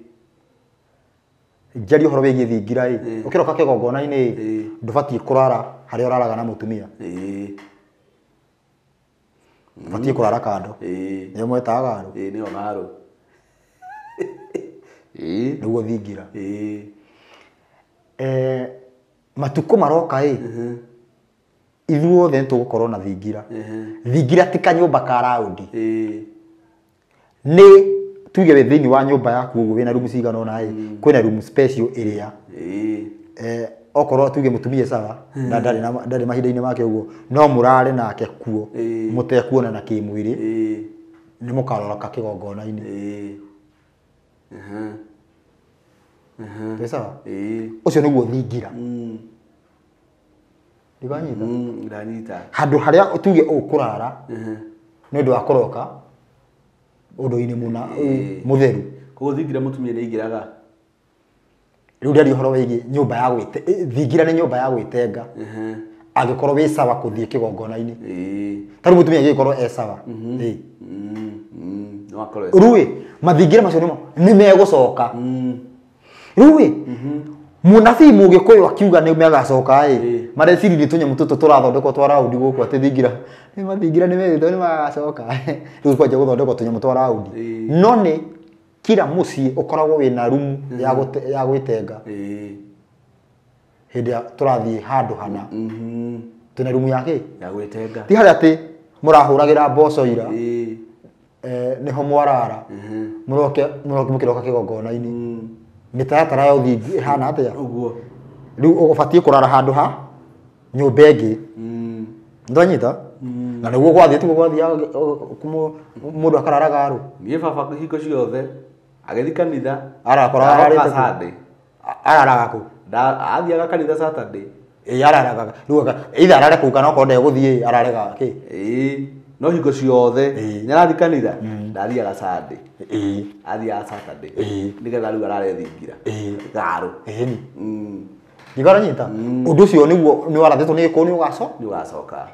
S1: njari uhoro wigie thingira ukiroka kigongona-ini ndubatie kurara haria uraraga na mutumia batie kurara kando ni mwetaga aro
S2: ni onaro
S1: niguo thingira matuko maroka ithuothe tugukorwo na thingira ti kanyumba ka raundi ni tuge we thiini wa nyumba yaku uguo wina room cigana ona kwina room special iria okorwo tuge mutumia sawa na ndari mahinda-ini make uguo no murare nake kuo mutekuona na kimwiri ni mukaroroka kigongona-ini sawa ucio niguo thingira
S2: ndanyita
S1: handu haria tuge ukurara ni ndu akoroka undu-ini muna mutheru
S2: koguo thingira mutumia ni ingiraga
S1: riu ndari horo wigi nyumba ya gwite thingira ni nyumba ya gwitenga agikorwo wi sawa kuthie kigongona-ini taru mutumia agikorwo sawa
S2: no akorwo
S1: ruwi mathingira macio ni megucoka ruwi munabii Mugikuyu akiuga ni megacoka mareciri ni tunyamu tutu turathondekwo twa raundi guku ati thingira ni mathingira ni megitho ni magacoka riu kwanja guthondekwo tunyamu twa raundi no ni kila mucii ukoragwo wina room ya gwitenga hindi turathie handu hana tuna room yake
S2: ya gwitenga
S1: ti haria ati murahuragira mboco ira niho mwarara muroke mukiroka kigongona-ini mitaratara ya uthingu ihana atia
S2: uguo
S1: riu ubatie kurara handu ha nyumba ingi ndonyita na niguo gwathie tu gwathia mundu akararaga aru
S2: nie baba hingo ciothe agethi kanitha
S1: arakora
S2: ararite Sunday
S1: araraga ku
S2: athiaga kanitha Saturday
S1: araraga riu either arare ku kana ko ndeguthie ararega ki
S2: no hingo ciothe nyarathi kanitha ndathiaga Sunday athiaga Saturday nigetha riu arare thingira garu
S1: ni Ndigara nyita undu ucio niguo ni warathitwo ni gikuo ni ugacoka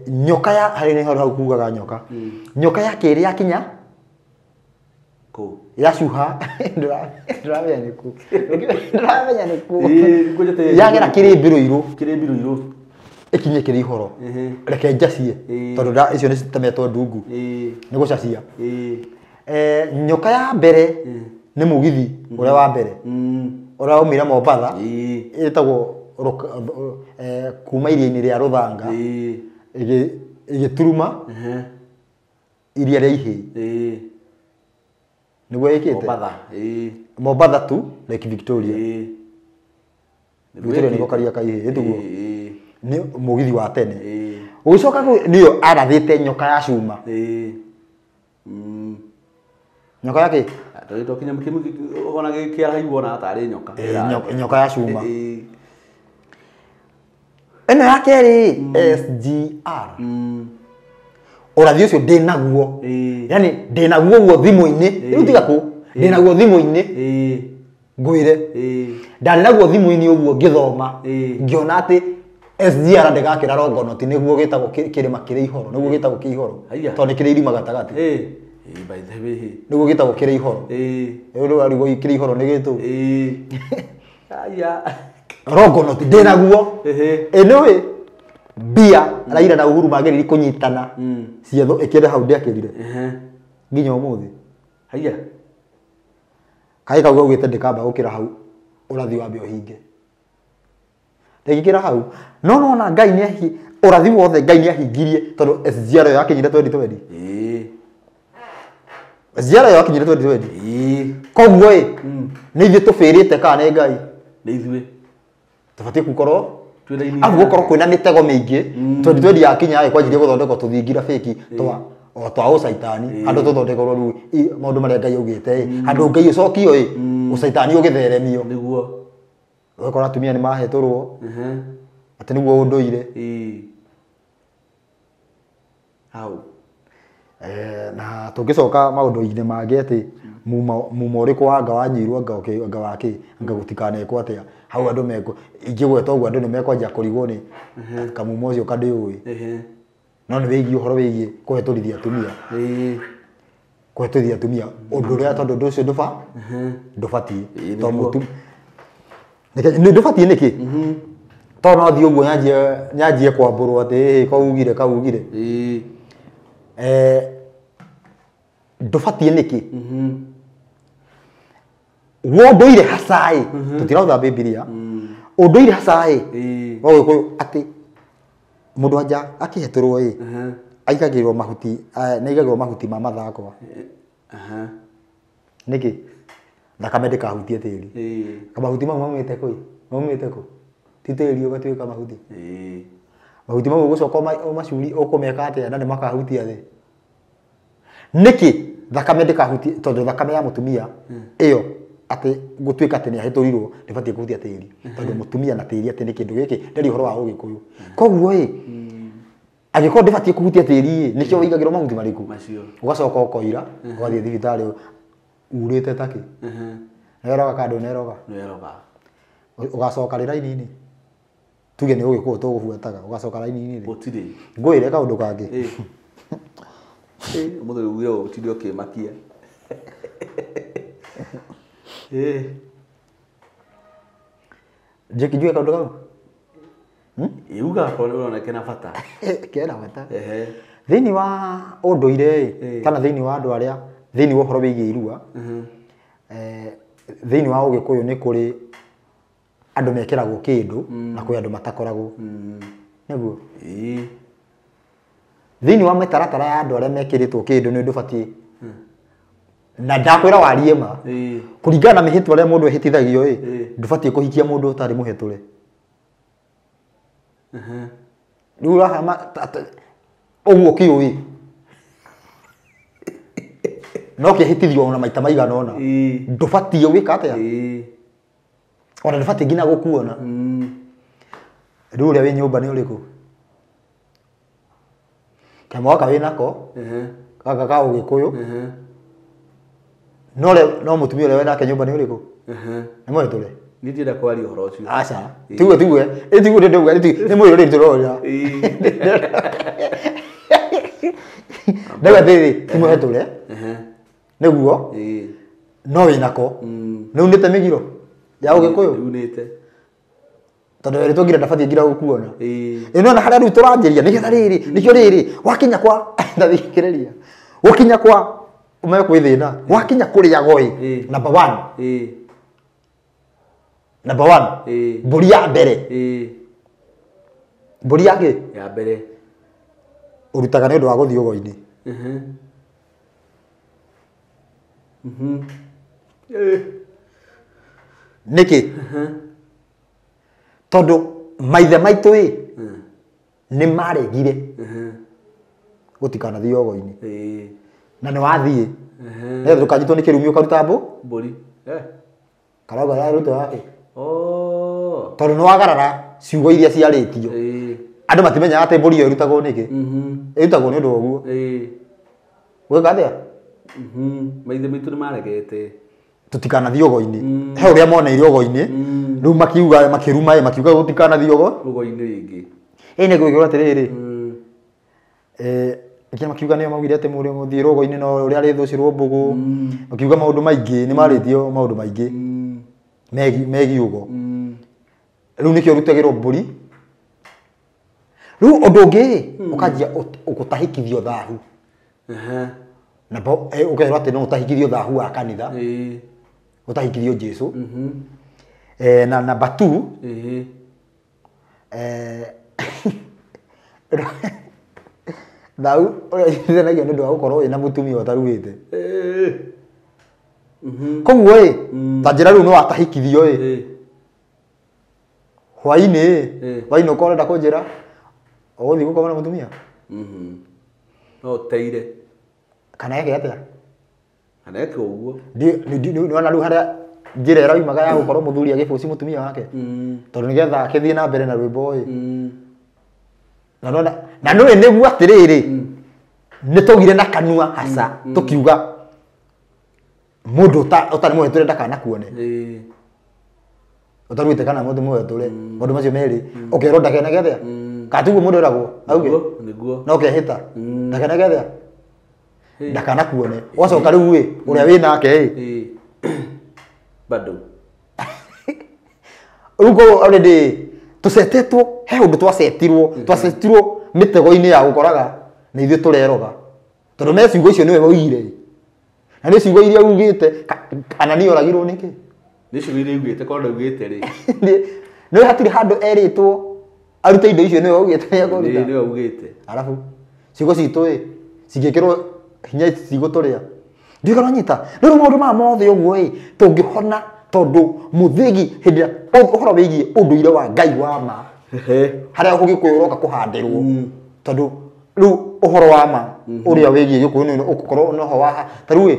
S1: nyoka ya hari ni hau kugaga nyoka nyoka ya kiri ya kinya
S2: ku
S1: ya cuha ndramenya niku ndramenya niku yagera kiri mbiru iru ikinye kiri ihoro reke njacie tondu nda icio ni citemetwo ndungu ni gucacia nyoka ya mbere ni mugithi uria wa mbere uria umira Mombatha itagwo kuma iria-ini ria Ruthanga igituruma iria ria Ihii niguo ikite Mombatha tu Lake Victoria Victoria niguo karia ka Ihii ituguo ni mugithi wa tene ugicoka niyo arathite nyoka ya cuma nyoka yake
S2: to kinya mkimu ona gikiara igona atari nyoka
S1: nyoka ya cuma eno ya keri SGR urathi ucio ndinaguo yani ndinaguo guo thimu-ini riu tiga ku ndinaguo thimu-ini ngwire ndari naguo thimu-ini uguo ngithoma ngiona ati SGR ndegakira Rongonoti niguo gitagwo kirima kiri ihoro niguo gitagwo ki ihoro tondu kiri irima gatagati
S2: by the way
S1: niguo gitagwo kiri ihoro riu arigo kiri ihoro ni gitu
S2: aya
S1: Rongonoti ndinaguo enowe bia Raila na Uhuru magiriri kunyitana cietho ikire hau ndekirire nginya umuthi
S2: haya
S1: kai kaguo gwite ndikamba gukira hau urathi wa mbio hinge ndikira hau no na Ngai ni urathi wothe Ngai ni ahingirie tondu SGR yakinyire 2020 SGR yakinyire 2020 koguo ni ithu tufirite kana ni Ngai
S2: ni ithu
S1: tubatie gukorwo gukorwo kwina mitego mingi 2020 yakinya kwanjirie guthondekwo tuthingira feki twa ucaitani andu tuthondekorwo riu maundu maria Ngai augite andu Ngai ucokio ucaitani ugitheremio
S2: niguo
S1: ukora atumia ni maheturwo ati niguo unduire
S2: hau
S1: na tungicoka maundu-ini mangĩ ati muma uriku wa anga wanyirwo anga waki anga gutikanekwo atia hau andu meko ingigweta uguo andu ni mekwanjia kurigwo ni kamuma ucio kandiui no ni wigi uhoro wigi kuheturithia atumia kuheturithia atumia undu uria tondu undu ucio ndubatie to mutu ni ndubatie niki to no thi uguo nyanjie kwamburwo ati kaugire ndubatie niki wondoire hacai tutirauga Biblia undoire hacai wa Gikuyu ati mundu anja akiheturwo aigagirwo mahuti naigagirwo mahuti ma mathako niki thakame ndikahutie tiri mahuti mau maumite ku titiri ugatuika mahuti mahuti mau gucoka macuri ukumeka atia na ni makahutia thi niki thakame ndikahutie tondu thakame ya mutumia iyo ati gutuika ati ni ahiturirwo ndibatie kuhutia tiri tondu mutumia na tiri ati ni kindu giki ndari horo wa Ugikuyu koguo agiko ndibatie kuhutia tiri nikio wigagirwo mahuti mariku ugacoka ukoira ugathie thibitari urite taki neroga kando neroga ugacoka raini-ini tuge ni Ugikuyu tugubuataga ugacoka raini-ini
S2: gutiri
S1: ngwire kaundu kangi
S2: muthe uyo utirio kimakia
S1: njikijue kaundu kau
S2: iuga ko ni uronekana bata
S1: kera bata thini wa unduire kana thini wa andu aria thini wa horo wigie irua thini wa Ugikuyu ni kuri andu mekiragwo kindu na kuri andu matakoragwo niguo thini wa mitaratara ya andu aria mekiritwo kindu ni ndubatie na ndakwira warie ma kuringana na mihitwa ria mundu ehitithagio ndubatie kuhikia mundu utari muhetule riu rahama oguo kiui no kihitithio ona maita maigana ona ndubatie wika atia ona ndubatie ngina gukuona riu ria wi nyumba ni uriku kamwaka wi nako kaka ka ugikuyu no mutumia ule wena ke nyumba ni uriku ni mwetule
S2: ni ndira kwari horo ucio
S1: acha tiwe etigu ndio ni mwe uri turora ndaga thithi ti mwetule niguo no wi nako ni unite migiro ya ugikuyu
S2: unite
S1: tondu eri tungire ndabatie ngira gukuona ino na haria riu turanjiria nigetha riri nikio riri wakinya kwa ndathikiriria wakinya kwa ume kwithina wakinya kuria goi number 1 number 1 mburi ya mbere mburi yake
S2: ya mbere
S1: urutaga ni undu wa guthii ugo-ini niki tondu maithe maitu ni maregire gutikana thii ugo-ini na ni wathii ne ndukanyitwo ni kirumi ukaruta
S2: mburi
S1: karaga ya ruto yake tondu ni wagarara ciugo iria ciaritio andu matimenya ate mburi yo irutagwo niki irutagwo ni undu oguo wega atia
S2: maithe mitu ni maregete
S1: tutikana thii ugo-ini he uria moneire ugo-ini riu makiuga makiruma makiuga gutikana thii
S2: ugo-ini ringi
S1: ine gwikira atiriri ikia makiuga ni maugire ati muri muthii ugo-ini no uria rithucirwo mbugu makiuga maundu maingi ni maritio maundu maingi megi ugo riu nikio rutagirwo mburi riu undu ungi ukajia ukutahikithio thahu na bo ukero ati no utahikithio thahu wa kanitha utahikithio Jesu na number 2 thahu uria ndu wa gukorwo ina mutumia utaruite koguo ta njira riu no watahikithio hwaini ukorenda kunjira uguthi gukoma na mutumia
S2: no teire
S1: kana yake atia
S2: kana yake uguo
S1: ni wana riu haria njira ira umaga ya gukorwo muthuri agibuci mutumia wake tondu nigetha akithie na mbere na rwimbo na no niguo atiriri ni tugire na kanua hasa tukiuga mundu utari muhetule ndakana kuone utaruite kana mundu muhetule mundu macio meri ukero ndakena gethia katugu mundu eragwo auge
S2: niguo
S1: no kehita ndakena gethia ndakana kuone wacoka riu uria wi nake bado ugo already tusetetwo he undu twasetirwo mitego-ini ya gukoraga na ithuĩ tureroga tondu me ciugo icio niwe woigire na nĩ ciugo iria ugite kana nĩ oragirwo nĩkĩ
S2: nĩ ciugo iria ugite korwo ugite ri
S1: nĩ hatiri handu eritwo arute indo icio niwe ugite nĩ akuruta
S2: niwe ugite
S1: arabu ciugo citũ cingĩkĩrwo hinya cigũtũrĩa ndigana nyita rĩu maũndũ maya mothe ũguo tũngĩhona tondu muthigi hindi uhoro wigie unduire wa Ngai wa ma haria ugikuyu uroka kuhandirwo tondu riu uhoro wa ma uria wigie gikuyu ni ukukorwo no ho wa tariu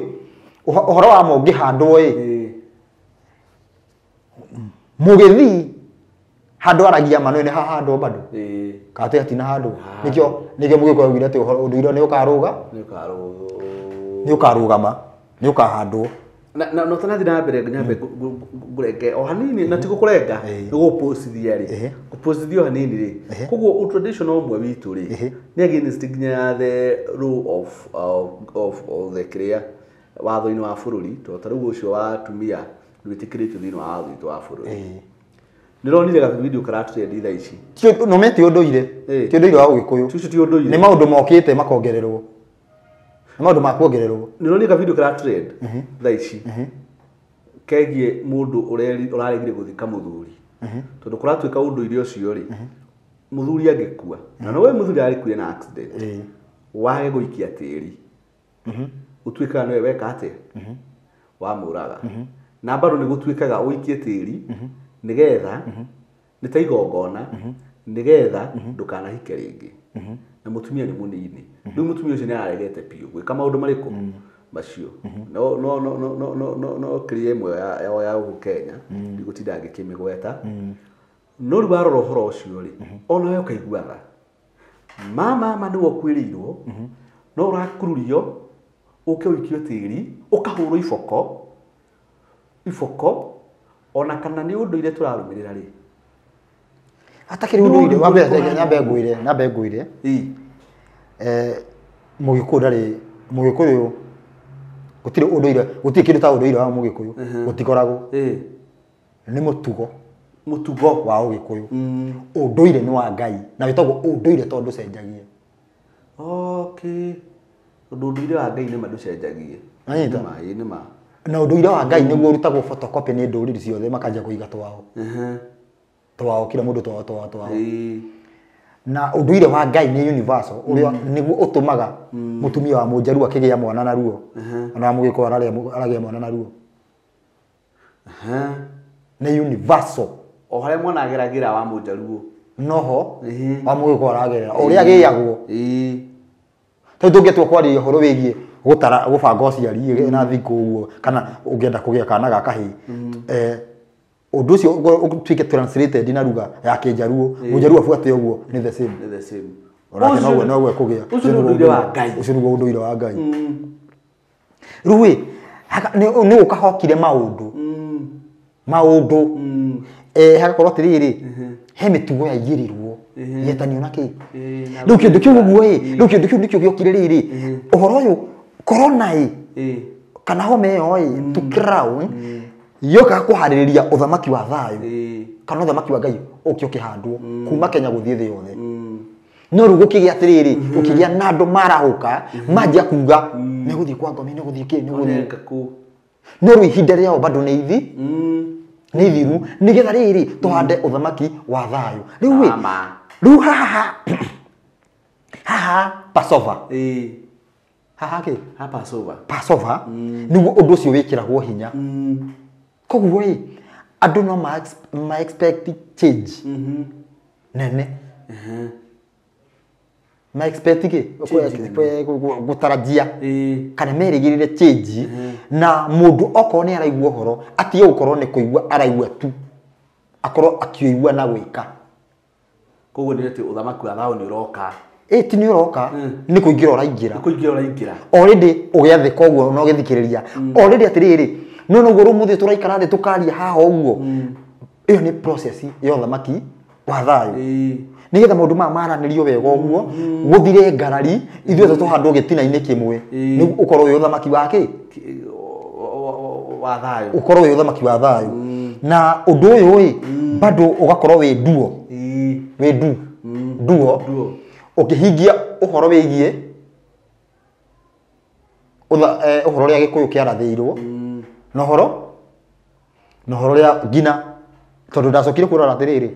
S1: uhoro wa ma ungihandwo mugithi handu aragia ma no ni hahandwo bado kate atina handu nikio mugikuyu ugire ati uhoro unduire ni ukarugama ni ukahandwo
S2: na no tanathi na mbere nyambe ngurenge o hanini na tiko kurenga ngo postithia ri postithio hanini ri koguo traditional mwe witu ri ni against ginya the rule of the clear watho-ini wa bururi to tarugo ucio wa tumia ndwitikiritio thini wa watho wa bururi nironire ga video karatu ndi tha ici
S1: no meti unduire ti unduire wa Gikuyu
S2: ti unduire
S1: ni maundu mokite makongererwo maundu makuongererwo
S2: nironire ga video karatu tha ici kegie mundu uraregire guthika muthuri tondu kuratuika unduire ucio ri muthuri agikua na no we muthuri ari kuya na accident wage guikia tiri utuikaga niwe weka atia wa muraga na bado ni gutuikaga uikie tiri nigetha ni ta igongona nigetha ndukanahike ringi na mutumia ni munini riu mutumia ucio ni araregete piu gwika maundu mariku macio no kirie imwe ya ugu Kenya ndigutinda ngikimigweta no riu warora uhoro ucio ri ona we ukaiguaga mama ni wokwiriirwo no urakururio uke wikio tiri ukahurwo ifoko ona kana ni unduire turarumirira ri
S1: atakiri unduire nyambe nguire mugikuyu ndari mugikuyu gutire unduire gutire kindu ta unduire wa mugikuyu gutikoragwo ni mutugo wa ugikuyu unduire ni wa Ngai na witagwo unduire tondu cenjagie
S2: unduire wa Ngai ni mandu cenjagie ni ma
S1: na unduire wa Ngai niguo urutagwo photocopy ni nduriri ciothe makanja kuiga twao kila mundu twao na unduire wa Ngai ni universal uria niguo utumaga mutumia wa Munjaruo akigia mwana na ruo na mugiko aragia mwana na ruo ni universal
S2: o hare mwana ageragira wa Munjaruo
S1: noho wa mugiko aragerera uria agiagwo tungetwo kwari horo wigie gutara gubanga uciari na thiku uguo kana ungienda kugia kana ga kahi undu ucio utwike translated na ruga ya Kinjaruo Munjaruo afuate uguo ni the same ona no gwe kugia
S2: ucio ni unduire wa Ngai
S1: ucio ni unduire wa Ngai ruwi ni ukahokire maundu hagakorwo atiriri he mitugo yagirirwo yetanio na ki riu kindu kiu guo riu kindu kiu nikio giokire riri uhoro uyu corona kana home yo to crown yoka kuhaririria uthamaki wa thayu kana uthamaki wa Ngai ukio kihandwo kuma Kenya guthie thi yothe no rugo kigia atiriri ukigia na andu marahuka majia kuga ni guthie kwa ngomi ni guthie ki ni guthie no ru ihinda riao bado ni ithi ni thiru nigetha riri tuhande uthamaki wa thayu riu haha Passover Passover niguo undu ucio wikiragwo hinya koguo andu no ma expect change nene ma expect ki gutarajia kana merigirire change na mundu okorwo ni araigua horo atie gukorwo ni kuigua araigua tu akorwo akioigua na gwika
S2: koguo ni ati uthamaki wa thayu ni uroka
S1: ti ni uroka ni kuingira uraingira
S2: already
S1: ugiathika uguo no githikiriria already atiriri no no guru muthi turaikara thi tukaria haha uguo iyo ni process yo thamaki wa thayu nigetha maundu maranirio wega uguo guthire ngarari ithuothe tuhandwo gitina-ini kimwe ni ukorwo uyu thamaki wake
S2: wa thayu
S1: ukorwo uyu thamaki wa thayu na undu uyu bado ugakorwo wi duo ukihingia uhoro wigie uhoro ria gikuyu kiarathirwo na uhoro ria ngina tondu ndacokire kurora atiriri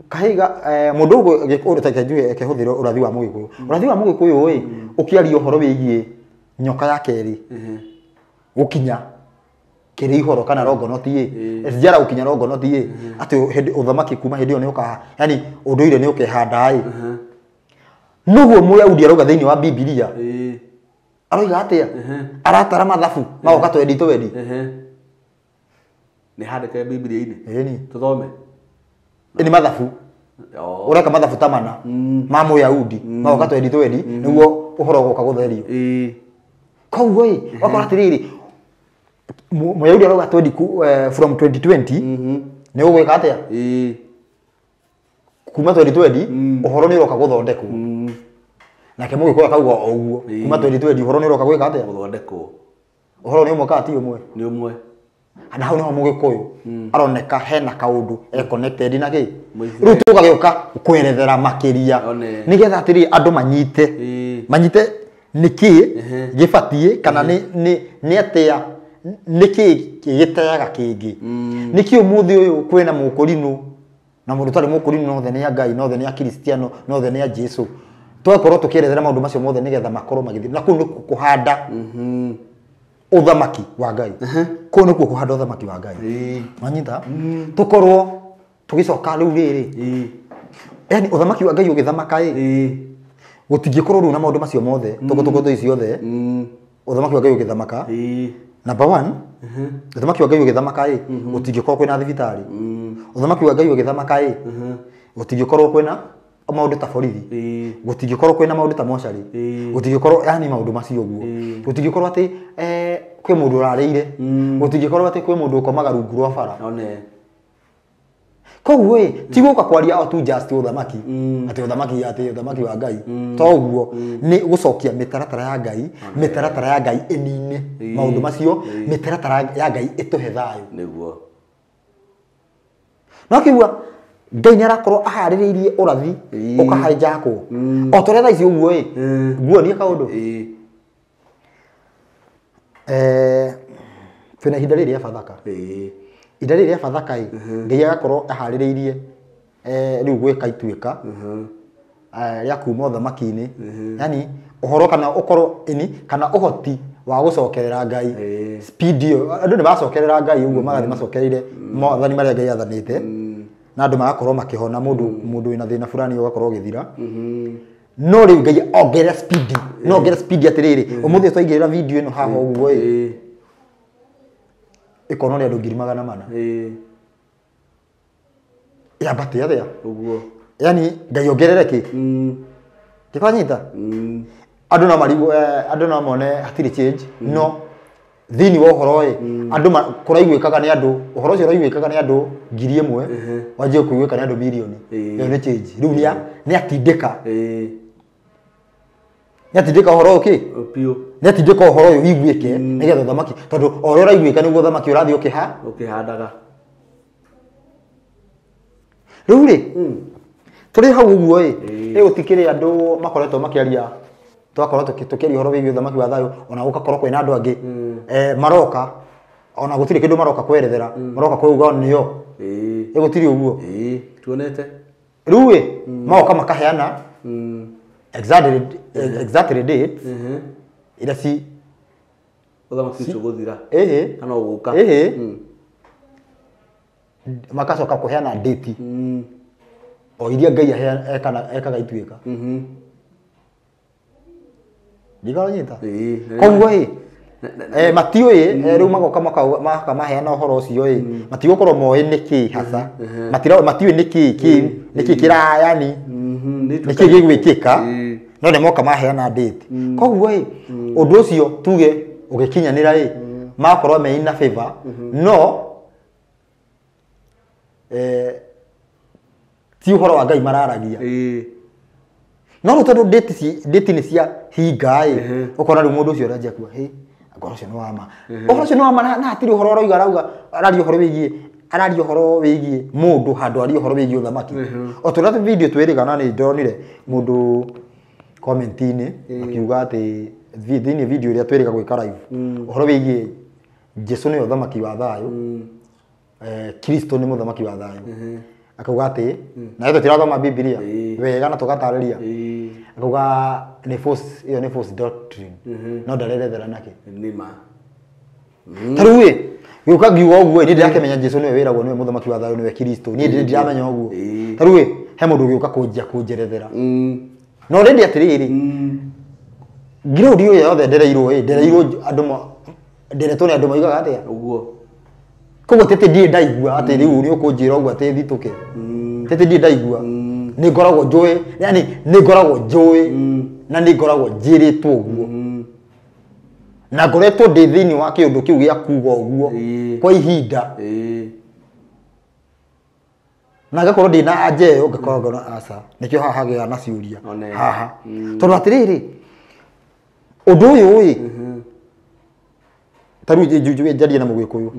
S1: kahiga mundu ugu gikurutakajue kehuthiro urathi wa mugikuyu ukiaria uhoro wigie nyoka ya keri gukinya kiri ihoro kana rogonoti njara gukinya rogonoti ati uthamaki kuma hindi ni uka yani unduire ni ukehanda nuguo Muyahudi aroga thiini wa Biblia aroiga atia aratara mathabu magoka twendi
S2: ni handike Biblia-ini
S1: ni
S2: tuthome
S1: ni mathabu ureka mathabu tamana ma Muyahudi magoka twendi niguo uhoro goka gutherio koguo wakora atiriri Muyahudi aroga twendi from 2020 ni ugwika atia kuma 2020 uhoro ni uroka guthondekwo nake mugikuyu akauga oguo kuma 2020 uhoro ni uroka gwika atia
S2: guthondekwo
S1: uhoro ni umwe ka ti umwe
S2: ni umwe
S1: na hau no mugikuyu aroneka hena kaundu connected na ki riu tugagioka kwerethera makiria nigetha atiri andu manyite niki gibatie kana ni atia niki giteaga kingi niki umuthi uyu kwina mukurinu na mundu tari mukurinu no thene ya Ngai no thene ya Kristiano no thene ya Jesu twakorwo tukierethera maundu macio mothe nigetha makorwo magithii na ku ni kuhanda uthamaki wa Ngai ku ni kuhanda uthamaki wa Ngai manyita tukorwo tugicoka riu riri yani uthamaki wa Ngai ugithamaka gutingikorwo ru na maundu macio mothe tuko icio uthamaki wa Ngai ugithamaka number 1 uthamaki wa Ngai ugithamaka gutingikorwo kwina thibitari uthamaki wa Ngai ugithamaka gutingikorwo kwina maundu ta borithi gutingikorwo kwina maundu ta mochari gutingikorwo yani maundu macio guo gutingikorwo ati kwi mundu urarĩire gutingikorwo ati kwi mundu ukomaga rungu rwa bara koguo ti guka kwaria o tu just uthamaki ati uthamaki wa Ngai toguo ni gucokia mitaratara ya Ngai mitaratara ya Ngai enine maundu macio mitaratara ya Ngai ituhe thayo
S2: niguo
S1: no kigua Ngai ni arakorwo ahaririirie urathi ukahaijako o toretha ici uguo guo ni kaundu twina ihinda riri ya Bathaka ihinda riri ya Bathaka Ngai agakorwo ahaririirie riu gwika ituika ya kuma uthamaki-ini yani uhoro kana ukorwo kana uhoti wa gucokerera Ngai speed yo andu ni bacokerera Ngai uguo magathi macokereire mwathani maria Ngai athanite na andu magakorwo makihona mundu wina thina fulani ugakorwo githira no riu Ngai ongerera speed no ongerera speed atiriri umuthi twaigirira video ino haha uguo ikono ni andu 400 ya bati ya
S2: uguo
S1: yani Ngai ongerereke kifanyita andu na marigo andu na mone hatiri change no thini wa uhoro andu kuraiguikaga ni andu uhoro ucio uraiguikaga ni andu 1000 wajie kuiguika ni andu milioni yo ni change riu ni atindika ni atindika uhoro
S2: pio
S1: ni atindika uhoro uyu wiguike nigetha thamaki tondu oro uraiguika niguo thamaki urathi ukihandaga riu ri turi hau uguo utikire andu makoretwo makiaria twakorwo tukiaria uhoro wigie thamaki wa thayo ona gukakorwo kwina andu angi maroka ona gutire kindu maroka kwerethera maroka kuuga niyo gutire uguo
S2: tuonete
S1: riu maoka makaheana exactly date ila si
S2: uthamaki ucio guthira kana uguka
S1: makacoka kuheana date o iria Ngai ekaga ituika ndigaronyita koguo matiui riu magoka maheana uhoro ucio matigukorwo moe niki hasa matiui niki kira yani niki gigwikika no ne moka maheana date koguo undu ucio tuge ugikinyanira makorwo me ina favor no ti uhoro wa Ngai mararagia no rutondo date ni cia hinga ukona riu mundu ucio aranjia kuwa ngoro cio no wama uhoro cio no wama na atiri uhoro roiga rauga arari uhoro wigie mundu handu ari uhoro wigie uthamaki o turate video twirigana ni ndonire mundu comment-ini akiuga ati thini video iria twiriga gwika live uhoro wigie Jesu ni uthamaki wa thayo Kristo ni muthamaki wa thayo akauga ati na ito tirathoma Biblia wega na tugatariria akauga ni false doctrine no ndarerethera nake
S2: nima
S1: taruwe yuka giwa uguo ni ndirakemenya Jesu ni wiragwo ni muthamaki wa thayo ni Kristo ni ndiramenya uguo taruwe he mundu giuka kunjerethera no rendi atiriri ngiro dio yothe ndereirwo andu nderetwo ni andu maigaga atia
S2: uguo
S1: koguo tete ndie ndaigua ati riu ni ukunjira uguo ati thituke tete ndie ndaigua ni ngoragwo njui yani ni ngoragwo njui na ni ngoragwo njiritwo uguo na ngoretwo ndi thini wa kiundu kiu gia kuga uguo kwa ihinda na gakorwo ndi na ajeyo ngakorwo ngona asa nikio haha hagia na ciuria haha tondu atiriri undu uyu taru juju jaria na mugikuyu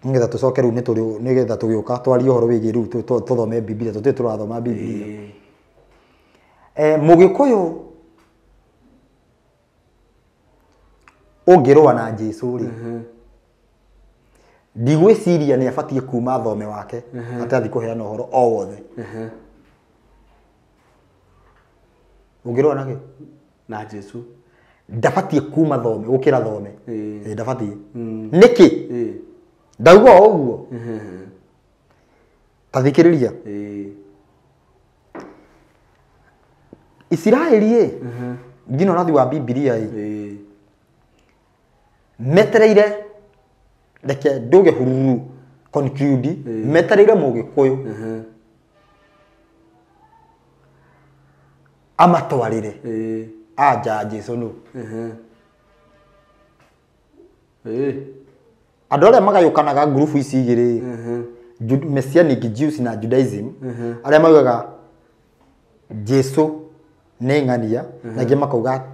S1: ngetha tucoke riu nigetha tugiuka twarie uhoro wigie riu tuthome Biblia tuti turathoma Biblia mugikuyu ungirwa na Jesu ri ndigwiciria ni abatie kuma thome wake atathi kuheana uhoro o wothe ungirwa nake
S2: na Jesu
S1: ndabatie kuma thome gukira thome ndabatie niki ndauga uguo tathikiriria Israeli ngino nathi wa Biblia metereire reke nduge hururu conclude metereire mugikuyu amatwarire aja Jesu no andu aria magayukanaga group ici igiri Messianic Jews na Judaism aria maugaga Jesu ne ngania na ngi makauga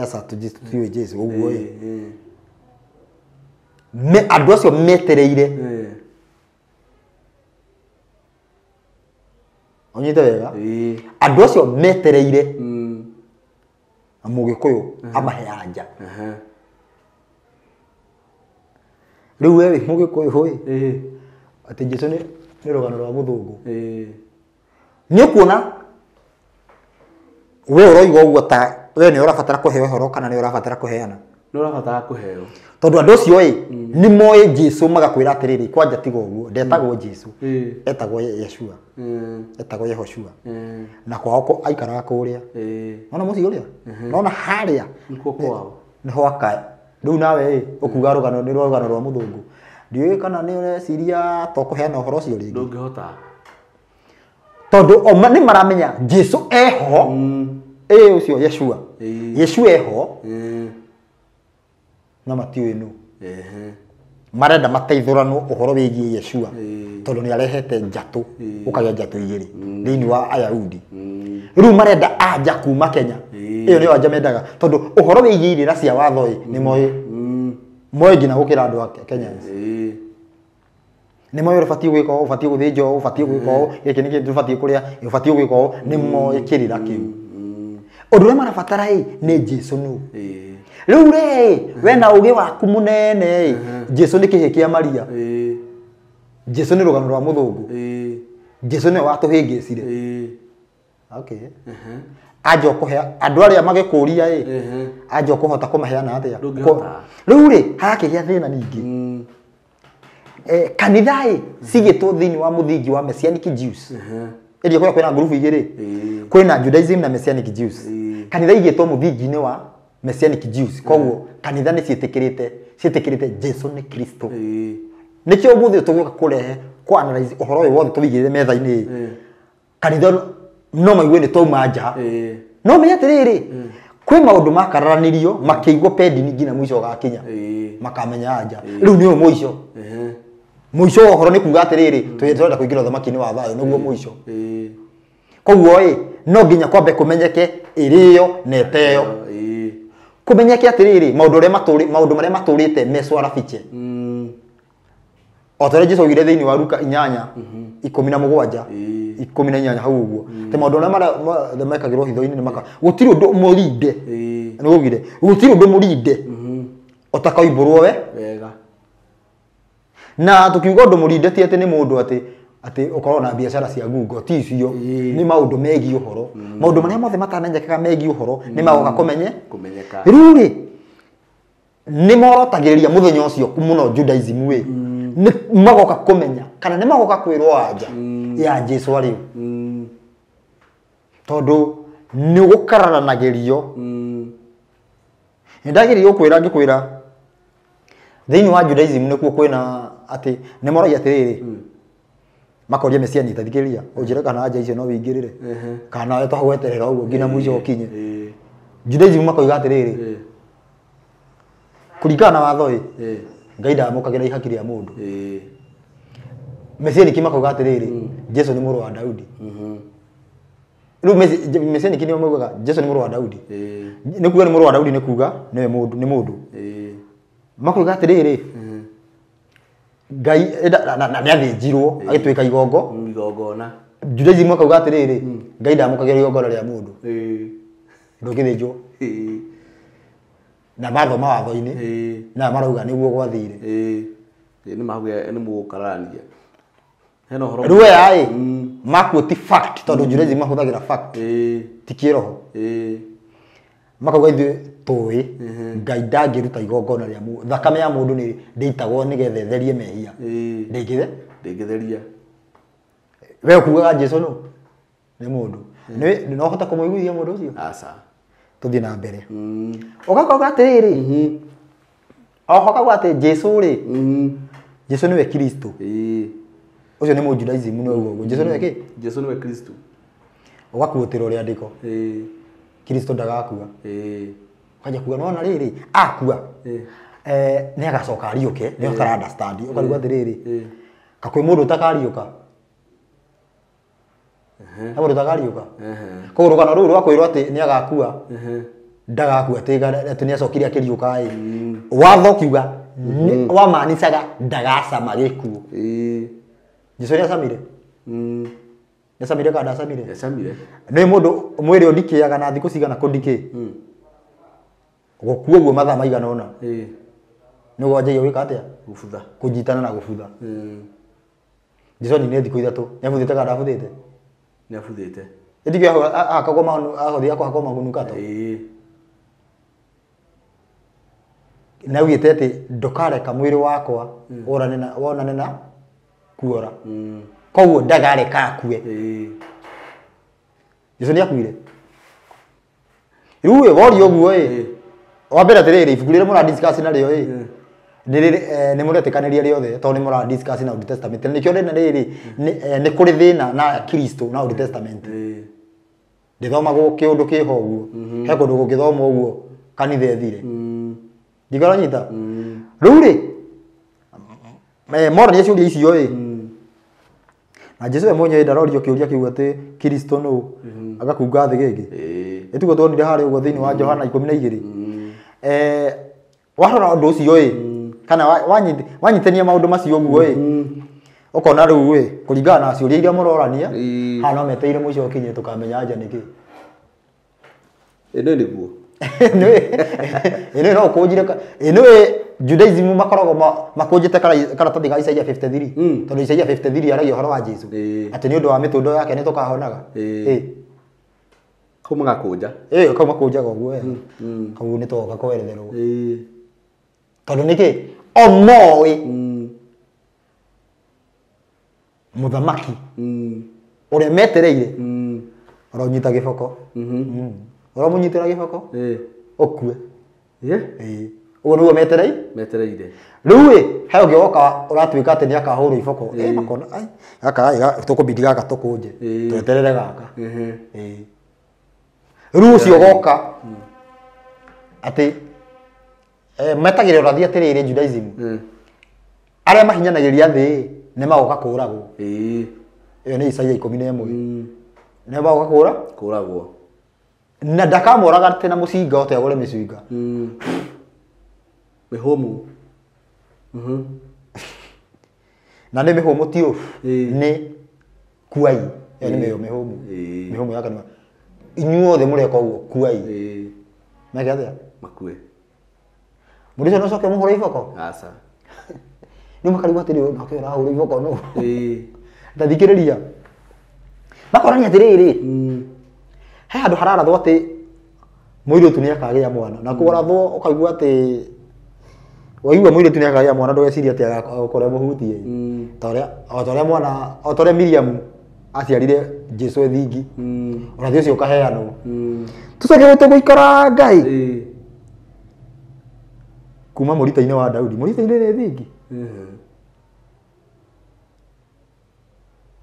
S1: asa tujiwe Jesu uguo me andu acio metereire onyite wega andu acio metereire mugikuyu amaheanja riu wewe mugikuyu hoi ati Jesu ni rugano rwa muthungu ni ukuona we uroiga uguo ta we ni urabatara kuheo horo kana ni urabatara kuheana
S2: no urabatara kuheo
S1: tondu andu acio ni moe Jesu magakwira atiriri kwanja tiga uguo ndetagwo Jesu etagwo Yeshua etagwo Yehoshua na kwao aikaraga kuria ona muci uria nona haria
S2: niko kwao
S1: ni hoaka riu nawe ukuga rugano ni rugano rwa muthungu ndiwe kana ni ureciria to kuheana uhoro ucio ringi
S2: ndungihota
S1: tondu o ni maramenya Jesu eho ucio Yeshua Yeshua eho na matiwe no marenda mateithurano uhoro wigie Yeshua tondu ni arehete njatu ukagya njatu igiri thini wa Ayahudi riu marenda anja kuma Kenya iyo ni anja mendaga tondu uhoro wigie irira cia watho ni moe ngina gukira andu a Kenya ni moe ubatie gwika ubatie guthinjo ubatie gwika giki ni kindu ubatie kuria ubatie gwika ni moe kirira kiu undu ria marabatara ni Jesu no riu we na ugi waku munene Jesu ni kihikia Maria Jesu ni rugano rwa muthungu Jesu ni watuhingicire okay ajo kuhea andu aria magikuria ajo kuhota kumaheana atia riu hakigia thina ningi kanitha sigitwo thini wa muthingi wa Messianic Jews iria kwina group igiri kwina Judaism na Messianic Jews kanitha igitwo muthingi-ini wa Messianic Jews koguo kanitha ni cietikirite Jesu ni Kristo nikio umuthi tuguka kurehe ku analyze uhoro uyu wothe tubigire metha-ini kanitha no maigwe ni twauma nja no meyatiriri kwi maundu makararanirio makiigwo pendini ngina mwisho gakinya makamenya anja riu ni mwisho mwisho uhoro ni kuga atiriri twenda kuingira thamaki-ini wa thayo niguo mwisho koguo no nginya kwambe kumenyeke iriyo neteyo kumenyeke atiriri maundu maria maturite meswara fiche otore Jesu ogire thini wa Luka 8:17 18 hau uguo te maundu maria mekagirwo hitho-ini ni maka gutiri undu murinde ni ugire gutiri undu murinde otakaimburwo wega na tukiuga undu murinde ti ati ni mundu ati ukorwo na biashara cia ngungo ti icio ni maundu megi uhoro maundu maria mothe matamenyekaga megi uhoro ni magoka kumenyeka riu ni morotagiriria muthenya ucio muno Judaism ni magoka kumenya kana ni magoka kwirwo anja ya Jesu ari tondu ni gukararanagirio ndagirio kwira ngikwira thini wa Judaism ni kuo kwina ati ni moragia atiriri makoria Messiani tathikiriria ujire kana anja icio no wingirire kana we twagweterera uguo ngina mwisho ukinye Judaism makoiga atiriri kuringana na watho Ngai ndamukagira ihaki ria mundu Messiani kimakoiga atiriri Jesu ni muru wa Daudi riu Messiani kini maugaga Jesu ni muru wa Daudi ni kuga ni muru wa Daudi ni kuga ni mundu makoiga atiriri Ngai na niathĩnjirwo agĩtuĩka igongona Judaism makauga atiriri Ngai ndamukagira igongona ria mundu ndũgĩthĩnjwo na mathoma watho-ini na marauga niguo gwathire
S2: ni mahuya ni mukararania heno horo
S1: ruwe ai makuoti fact tondu Judaism mahuthagira fact ti kiroho makauga ithuĩ tũĩ Ngai ndangĩruta igongona rĩa mũndũ thakame ya mũndũ nĩ ndĩitagwo nĩgetha etherie mehia ndĩngĩtheria we kuugaga Jesũ no nĩ mũndũ nĩ no hota kũmũiguithia mũndũ ũcio
S2: aca
S1: tũthiĩ na mbere ũgakauga atĩrĩrĩ oho kauga atĩ Jesũ rĩ Jesũ nĩwe Kristo ũcio nĩ Mũjudaism nĩ ũguo Jesũ nĩwe kĩ
S2: Jesũ nĩwe Kristo
S1: ũgakuũtĩra ũrĩa andĩko Kristo ndagakua kaja kuga nona rĩrĩ akua nĩ agacoka ariũke nĩ ũtara understand ũkarigwa atĩrĩrĩ kakwĩ mũndũ ũtakariũka mũndũ ũtakariũka koguo rũgano rũu rwakwĩrwo atĩ nĩ agakua ndagakua atĩ nĩ acokire akĩriũka watho kiuga wamaanishaga ndagacama gĩkuũ Jesũ nĩ acamire Nĩacamire kana ndacamire?
S2: Nĩacamire.
S1: Nĩ mũndũ mwĩrĩ ũndikĩaga na thikũ cigana kũndikĩ? Gũkua guo mathaa maigana ũna. Nĩguo anjagia gwĩka atĩa?
S2: Gũbutha.
S1: Kũnyitana na gũbutha. Jesũ nĩ thikũ ithatũ. Nĩabuthĩte kana ndabuthĩte?
S2: Nĩabuthĩte.
S1: Ĩndikĩ akagoma ahothi yako hakoma gunukato. Na ugĩte atĩ ndokareka mwĩrĩ wakwa wonane na kuora. Koguo ndagareka akue. Jesũ nĩ akuire. Rĩu worio guo wambere atĩrĩrĩ ibuku rĩrĩa mũra discuss narĩo nĩ mũretĩkanĩria rĩothe tondũ nĩ mũra discuss na Old Testament. Nĩkĩo ndĩna rĩrĩ nĩ kũrĩ thĩna na Kristo na Old Testament. Ndĩthomagwo kĩũndũ kĩho ũguo. He kũndũ gũgĩthomwo ũguo kanitha ethire. Ndikora nyita. Rĩu rĩ mora nĩ ciũria icio na Jesũ we mwenyewe ndarorio kĩũria kĩu atĩ Kristo no agakunga thĩ gĩkĩ. Ĩtugo tuonire harĩa ũguo thĩinĩ wa Johana 12. Warora ũndũ ũcio kana wanyitania maũndũ macio ũguo ũkona rĩu kũringana na ciũria iria mũrorania haha no meteire mũico ũkinye tũkamenya anja nĩkĩ.
S2: Ĩno nĩguo.
S1: Ĩno no kũnjire ĩno Judaism makoragwo makũnjĩte karatathi ga Isaia 53 tondũ Isaia 53 aragia ũhoro wa Jesũ atĩ nĩ ũndũ wa mĩtũndo yake nĩ tũkahonaga.
S2: Kauma gakũnja.
S1: Kauma kũnjaga ũguo koguo nĩ tũgoka kweretherwo tondũ nĩkĩ omoĩ mũthamaki ũrĩa metereire ũronyita gĩboko ũramũnyitĩra gĩboko ũkue. Ũguo nĩguo metereire. Rĩu he ũngĩ woka ũratuĩka atĩ nĩ akahũrwo iboko makona gaka tũkũbindi gaka tũkũnje tweterere gaka. Rĩu ũcio goka atĩ metagĩrĩra ũrathi atĩrĩrĩ Judaism arĩa mahinyanagĩria thĩ nĩ magoka kũragwo. Ĩyo nĩ Isaia 11 nĩ magoka kũragwo na ndakamoraga atĩ na mũcinga ũtĩ agũre mĩcinga
S2: mĩhũmũ
S1: na nĩ mĩhũmũ ti nĩ kuai. Ĩyo nĩ mĩhũmũ ya kanua inyuothe mũreka ũguo kuai meke atĩa
S2: makue
S1: mũndũ ũcio no coke mũhũre iboko
S2: aca
S1: nĩ makarigwo atĩrĩ nake ũrahũra iboko no ndathikĩrĩria makorania atĩrĩrĩ he handũ hararathwo atĩ mũirĩtu nĩ akagĩa mwana na kũrathwo ũkaigua atĩ waigua mũirĩtu nĩ akagĩa mwana ndũgeciria atĩ agakorwo mũhutie o ta ũrĩa Miriam aciarire Jesũ ethingi ũrathi ũcio ũkaheanwo tũcoke tũgũikara Ngai kuma mũrita-inĩ wa Daudi. Mũrita-inĩ nĩ ethingi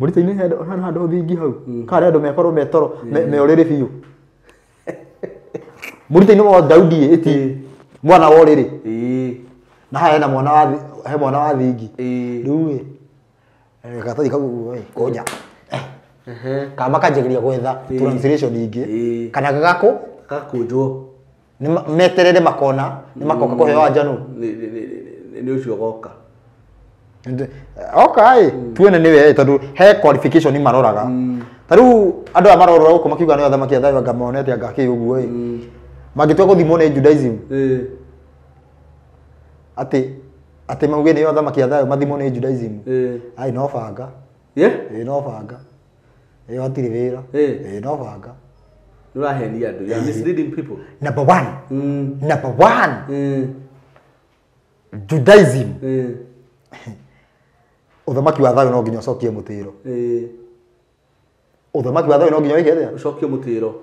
S1: mũrita-inĩ hena handũ thingi hau kana andũ mekorwo metoro meorĩrĩ biũ mũrita-inĩ wa Daudi ĩti mwana wa ũrĩrĩ na hena mwana wa thingi. Rĩu gatathi kau koja kama kanjĩrĩria gwetha translation ingĩ kana gakũnjwo meterere makona nĩ makoka kũheo anja nũ
S2: nĩ ũcio goka
S1: tuone nĩwe tondũ he qualification maroraga. Ta rĩu andũ aya marorora gũkũ makiuga nĩ athamaki a thayũ anga monete anga kĩ ũguo mangĩtua gũthimwo nĩ Judaism atĩ ati mauge ni otha makiathayo mathimo ni Judaism ai no banga no banga atire wira no banga
S2: nurahenia andu you are misleading people.
S1: Number one Judaism uthamaki wa thayo no nginya ucokie mutiro uthamaki wa thayo no nginya wike
S2: ucokie mutiro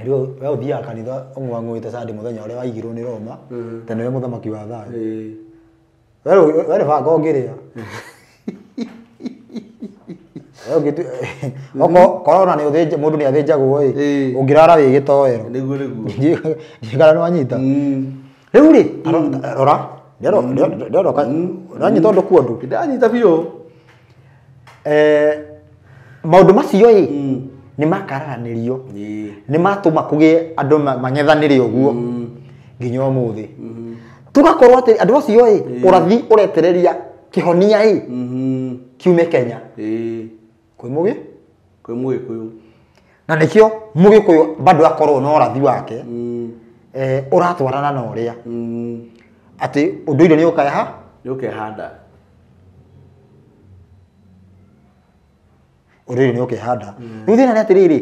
S1: Rio wewe uthia kanitha umwangwite Sunday muthenya uria waigirwo ni Roma tene we muthamaki wa thayo wewe banga ongiria oko corona ni uthije mundu ni athinjagwo ungirara wi gitoero
S2: niguo
S1: njigara no anyita riu ri rora ndero nani tondu kuondu
S2: ndanyita biyo
S1: maundu macio ni makaranirio ni matuma kugie andu mangethanire uguo nginya umuthi tugakorwo ati andu acio urathi uretereria kihonia kiume Kenya kwi mugi kuyu na nikio mugi kuyu bado akorwo no urathi wake uratwarana na uria ati undu ile ni ukehanda uriri ni ukehanda nuthina ni atiriri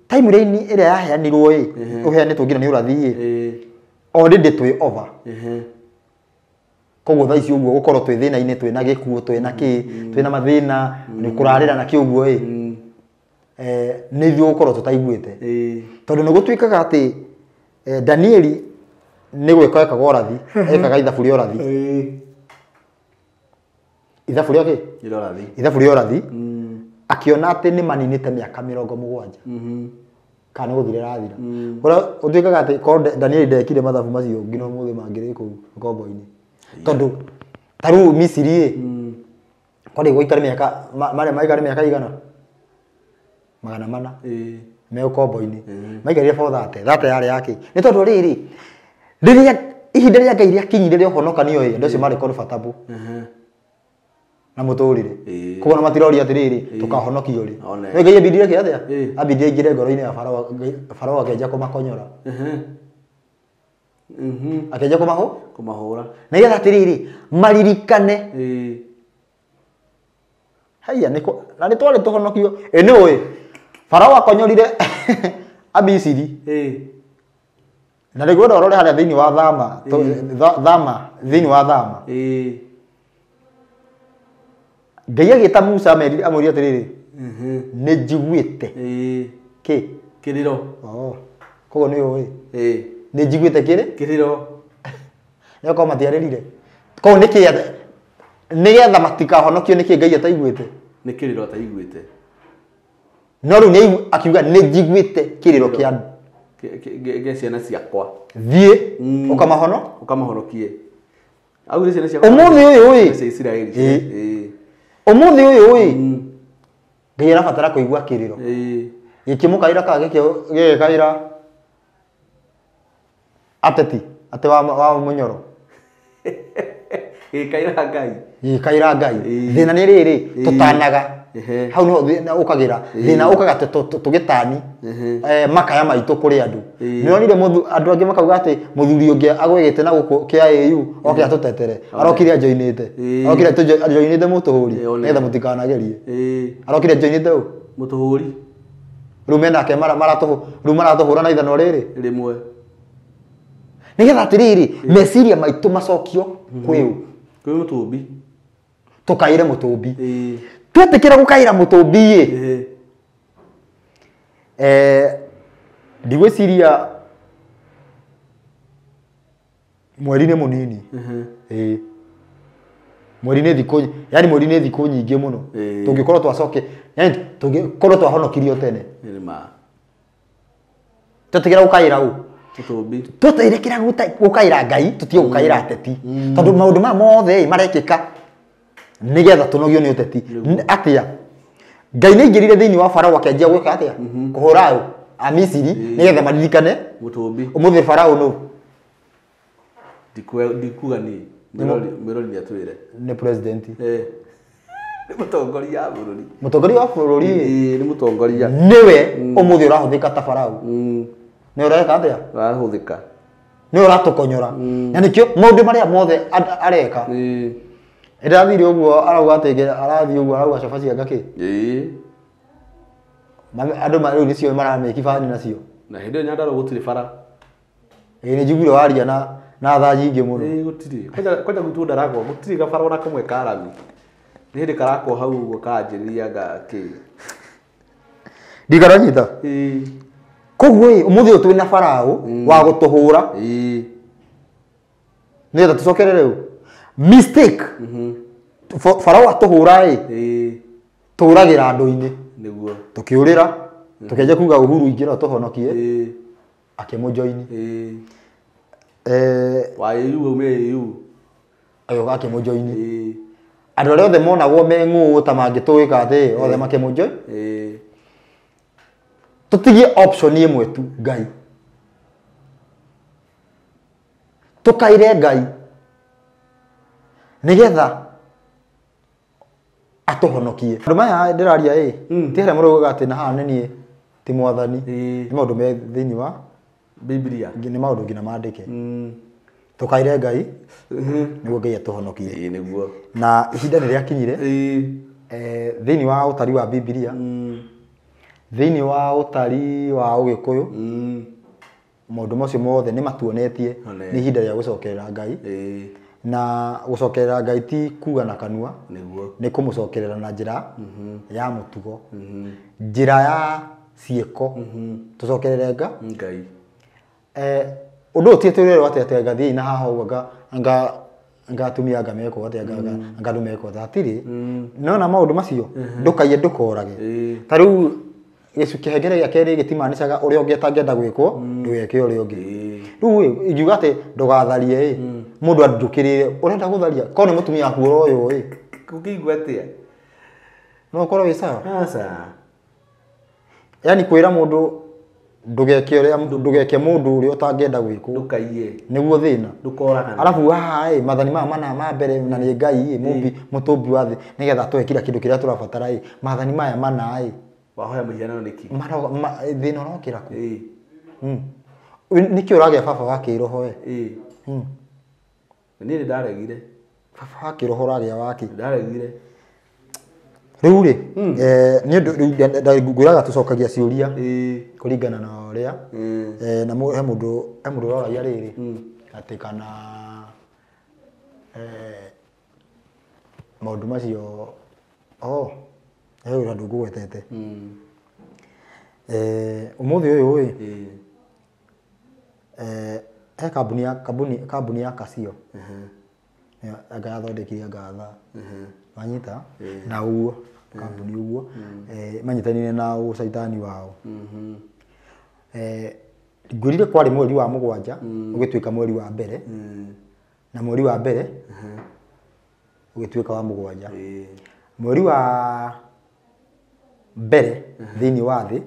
S1: time rain ire yaheanirwo uheanitwo nginya ni urathi already twi over koguo tha icio uguo gukorwo twi thina ine twi na gikuo twi na twi na mathina ni kurarira na kiuguo ni thio gukorwo tutaiguite tondu ni gutwikaga ati Danieli ni gweka gorathi ekaga ithabu ria orathi ithabu ria ithabu ria orathi akiona ati ni maninite miaka 70 kana guthire rathira ora utwikaga ati ko Danieli ndekire mathabu macio ngino muthi mangire ku ngombo-ini tondu taru Misiri kodi goikare miaka maikare miaka igana magana mana me ngombo-ini maikarire for that yari yake ni tondu riri riria ihinda ria Ngai ria kinyire ria honokanio andu acio mari comfortable na muturire kuona matirori atiriri tukahonokio ri we Ngai abidire ke atia abidire ngire ngoro-ini ya Farao akenja kumakonyora akenja kumahura na getha atiriri maririkane haya niko na ni twari tuhonokio ni we Farao akonyorire Abisiri na riguo ndorore haria thiini wa thama thiini wa thama Ngai agita Musa amwiri atiriri ni njiguite
S2: kiriro
S1: koguo ni we ni njiguite kiriro ni ko matiaririre ko ni getha matikahonokio niki Ngai ataiguite
S2: ni kiriro ataiguite
S1: no ru ni akiuga ni njiguite kiriro kia andu
S2: ciana ciakwa
S1: thie
S2: ukamahonokie au ciana ciakwa
S1: umuthi uyu
S2: Israeli
S1: umuthi uyu Ngai arabatara kuigua kiriro gikimukaira ka gikaira ateti ate wa munyoro gikaira Ngai thina ni riri tutanaga hau no ukagira thina ukaga tugitani makaya maitu kuri andu nionire andu angi makauga ati muthuri ungi agwegete na guku kia AU oke atutetere arokire ajoinite arokire ajoinite mutuhuri netha mutikanagerie arokire ajoinite
S2: mutuhuri
S1: rumena nake maratuhura na ithano riri
S2: rimwe
S1: nigetha atiriri meciria maitu macokio kwi
S2: mutumbi
S1: tukaire mutumbi twetekera gukaira mutumbi ndigwiciria mweri-ini munini mweri-ini thiku yani mweri-ini thiku nyingi muno tungikorwo twacoke yani tungikorwo twahonokirio tene twetekera gukaira u
S2: tutumbi
S1: twetekera gukaira Ngai tutie gukaira ateti tondu maundu ma mothe marekika nigetha tunogio ni uteti atia Ngai ni ingirire thiini wa Farao akenjia gwika atia kuhura Amisiri nigetha maririkane
S2: mutumbi
S1: umuthi Farao no
S2: dikuga ni mirori ni atwire
S1: ni president
S2: ni mutongoria bururi
S1: wa bururi
S2: ni mutongoria
S1: niwe umuthi urahuthika ta Farao ni ureka atia
S2: urahuthika
S1: nĩ ũratũkonyora na nĩkĩo maũndũ marĩa mothe areka ĩrathire ũguo arauga atĩ arathiĩ ũguo arauga cabaci angakĩ andũ rĩu nĩcio marameki bani nacio
S2: na hĩndĩ ĩyo Nyandarũa gũtirĩ bara
S1: nĩ njiguire waria na thaa nyingĩ mũno
S2: gũtirĩ kwanja gwitũ Ndaragwa gũtirĩ gabara ona kamwe karami nĩ hĩndĩ karakwo hau ũguo kanjĩrĩria ngakĩ
S1: ndikaranyita koguo ũmũthĩ ũyũ twĩna baraũ wa gũtũhũra nĩgetha tũcokerere rĩu mistake baraũ atũhũra tũragĩra andũ-inĩ
S2: nĩguo
S1: tũkĩũrĩra tũkĩanjia kuga Uhuru ingĩra tũhonokie akĩmũjoini
S2: wa EU ume EU
S1: ayo akĩmũjoini andũ arĩa othe monagwo me ng'ũũ ta mangĩtũĩka atĩ othe makĩmũjoini tutigie option ĩmwe tu Ngai tukaire Ngai nigetha atuhonokie andũ maya ndĩraria ti harĩa mũrauga atĩ na haha nĩ niĩ ti mwathani nĩ maũndũ me thĩinĩ wa
S2: Biblia
S1: nĩ maũndũ nginya mandĩke tukaire Ngai nĩguo Ngai atuhonokie
S2: nĩguo
S1: na ihinda nĩ rĩakinyire thĩinĩ wa ũtari wa Biblia thĩinĩ wa ũtari wa Ũgĩkũyũ maũndũ macio mothe nĩ matuonetie nĩ ihinda rĩa gũcokerera Ngai na gũcokerera Ngai ti kuga na kanua nĩ kũmũcokerera na njĩra ya mũtugo njĩra ya ciĩko tũcokerere Ngai ũndũ ũyũ ti twĩrĩrwo atĩ ngathiĩ na haha ũguo ngatumia ngamekwo atĩ ngadũ mekwo atĩrĩ nona maũndũ macio ndũkaiye ndũkorage ta rĩu kĩhengere gĩa kerĩ gĩtimanicaga ũrĩa ũngĩ atangĩenda gwĩkwo ndũgeke ũrĩa ũngĩ rĩu ingiuga atĩ ndũgatharie mũndũ andũkĩrĩre ũrenda gũtharia korwo nĩ mũtumia kuora ũyũ
S2: kũkĩigua atĩa
S1: no ũkorwo wĩ sawa yani kwĩra mũndũ ndũgeke mũndũ ũrĩa ũtangĩenda gwĩkwo
S2: ndũkaiye
S1: nĩguo thĩna
S2: ndũkoragana
S1: arabu haha mathani maya mana ma mbere na nĩ Ngai mũtũmbi wa thĩ nĩgetha tũhe kila kĩndũ kĩrĩa tũrabatara mathani maya mana
S2: wahoya mũhianano nĩki
S1: thĩna ũrokĩra kũ nĩkĩ ũragĩa baba wa kĩroho
S2: niĩ nĩ ndaregire
S1: baba wa kĩroho ũragĩa waki
S2: ndaregire
S1: rĩu rĩ nĩ ũndũ ngwĩraga tũcokagia ciũria kũringana na ũrĩa na he mũndũ ũroragia rĩrĩ atĩ kana maũndũ macio he ũndũ ngũgwetete ũmũthĩ ũyũ he kambuni ya Casio anga yathondekire ngatha wanyita na uguo kambuni uguo manyitanire na ũcaitani wao ngwĩrire kwarĩ mweri wa mũgwanja ũgĩtuĩka mweri wa mbere na mweri wa mbere ũgĩtuĩka wa mũgwanja mweri wa mbere thĩinĩ wa thĩ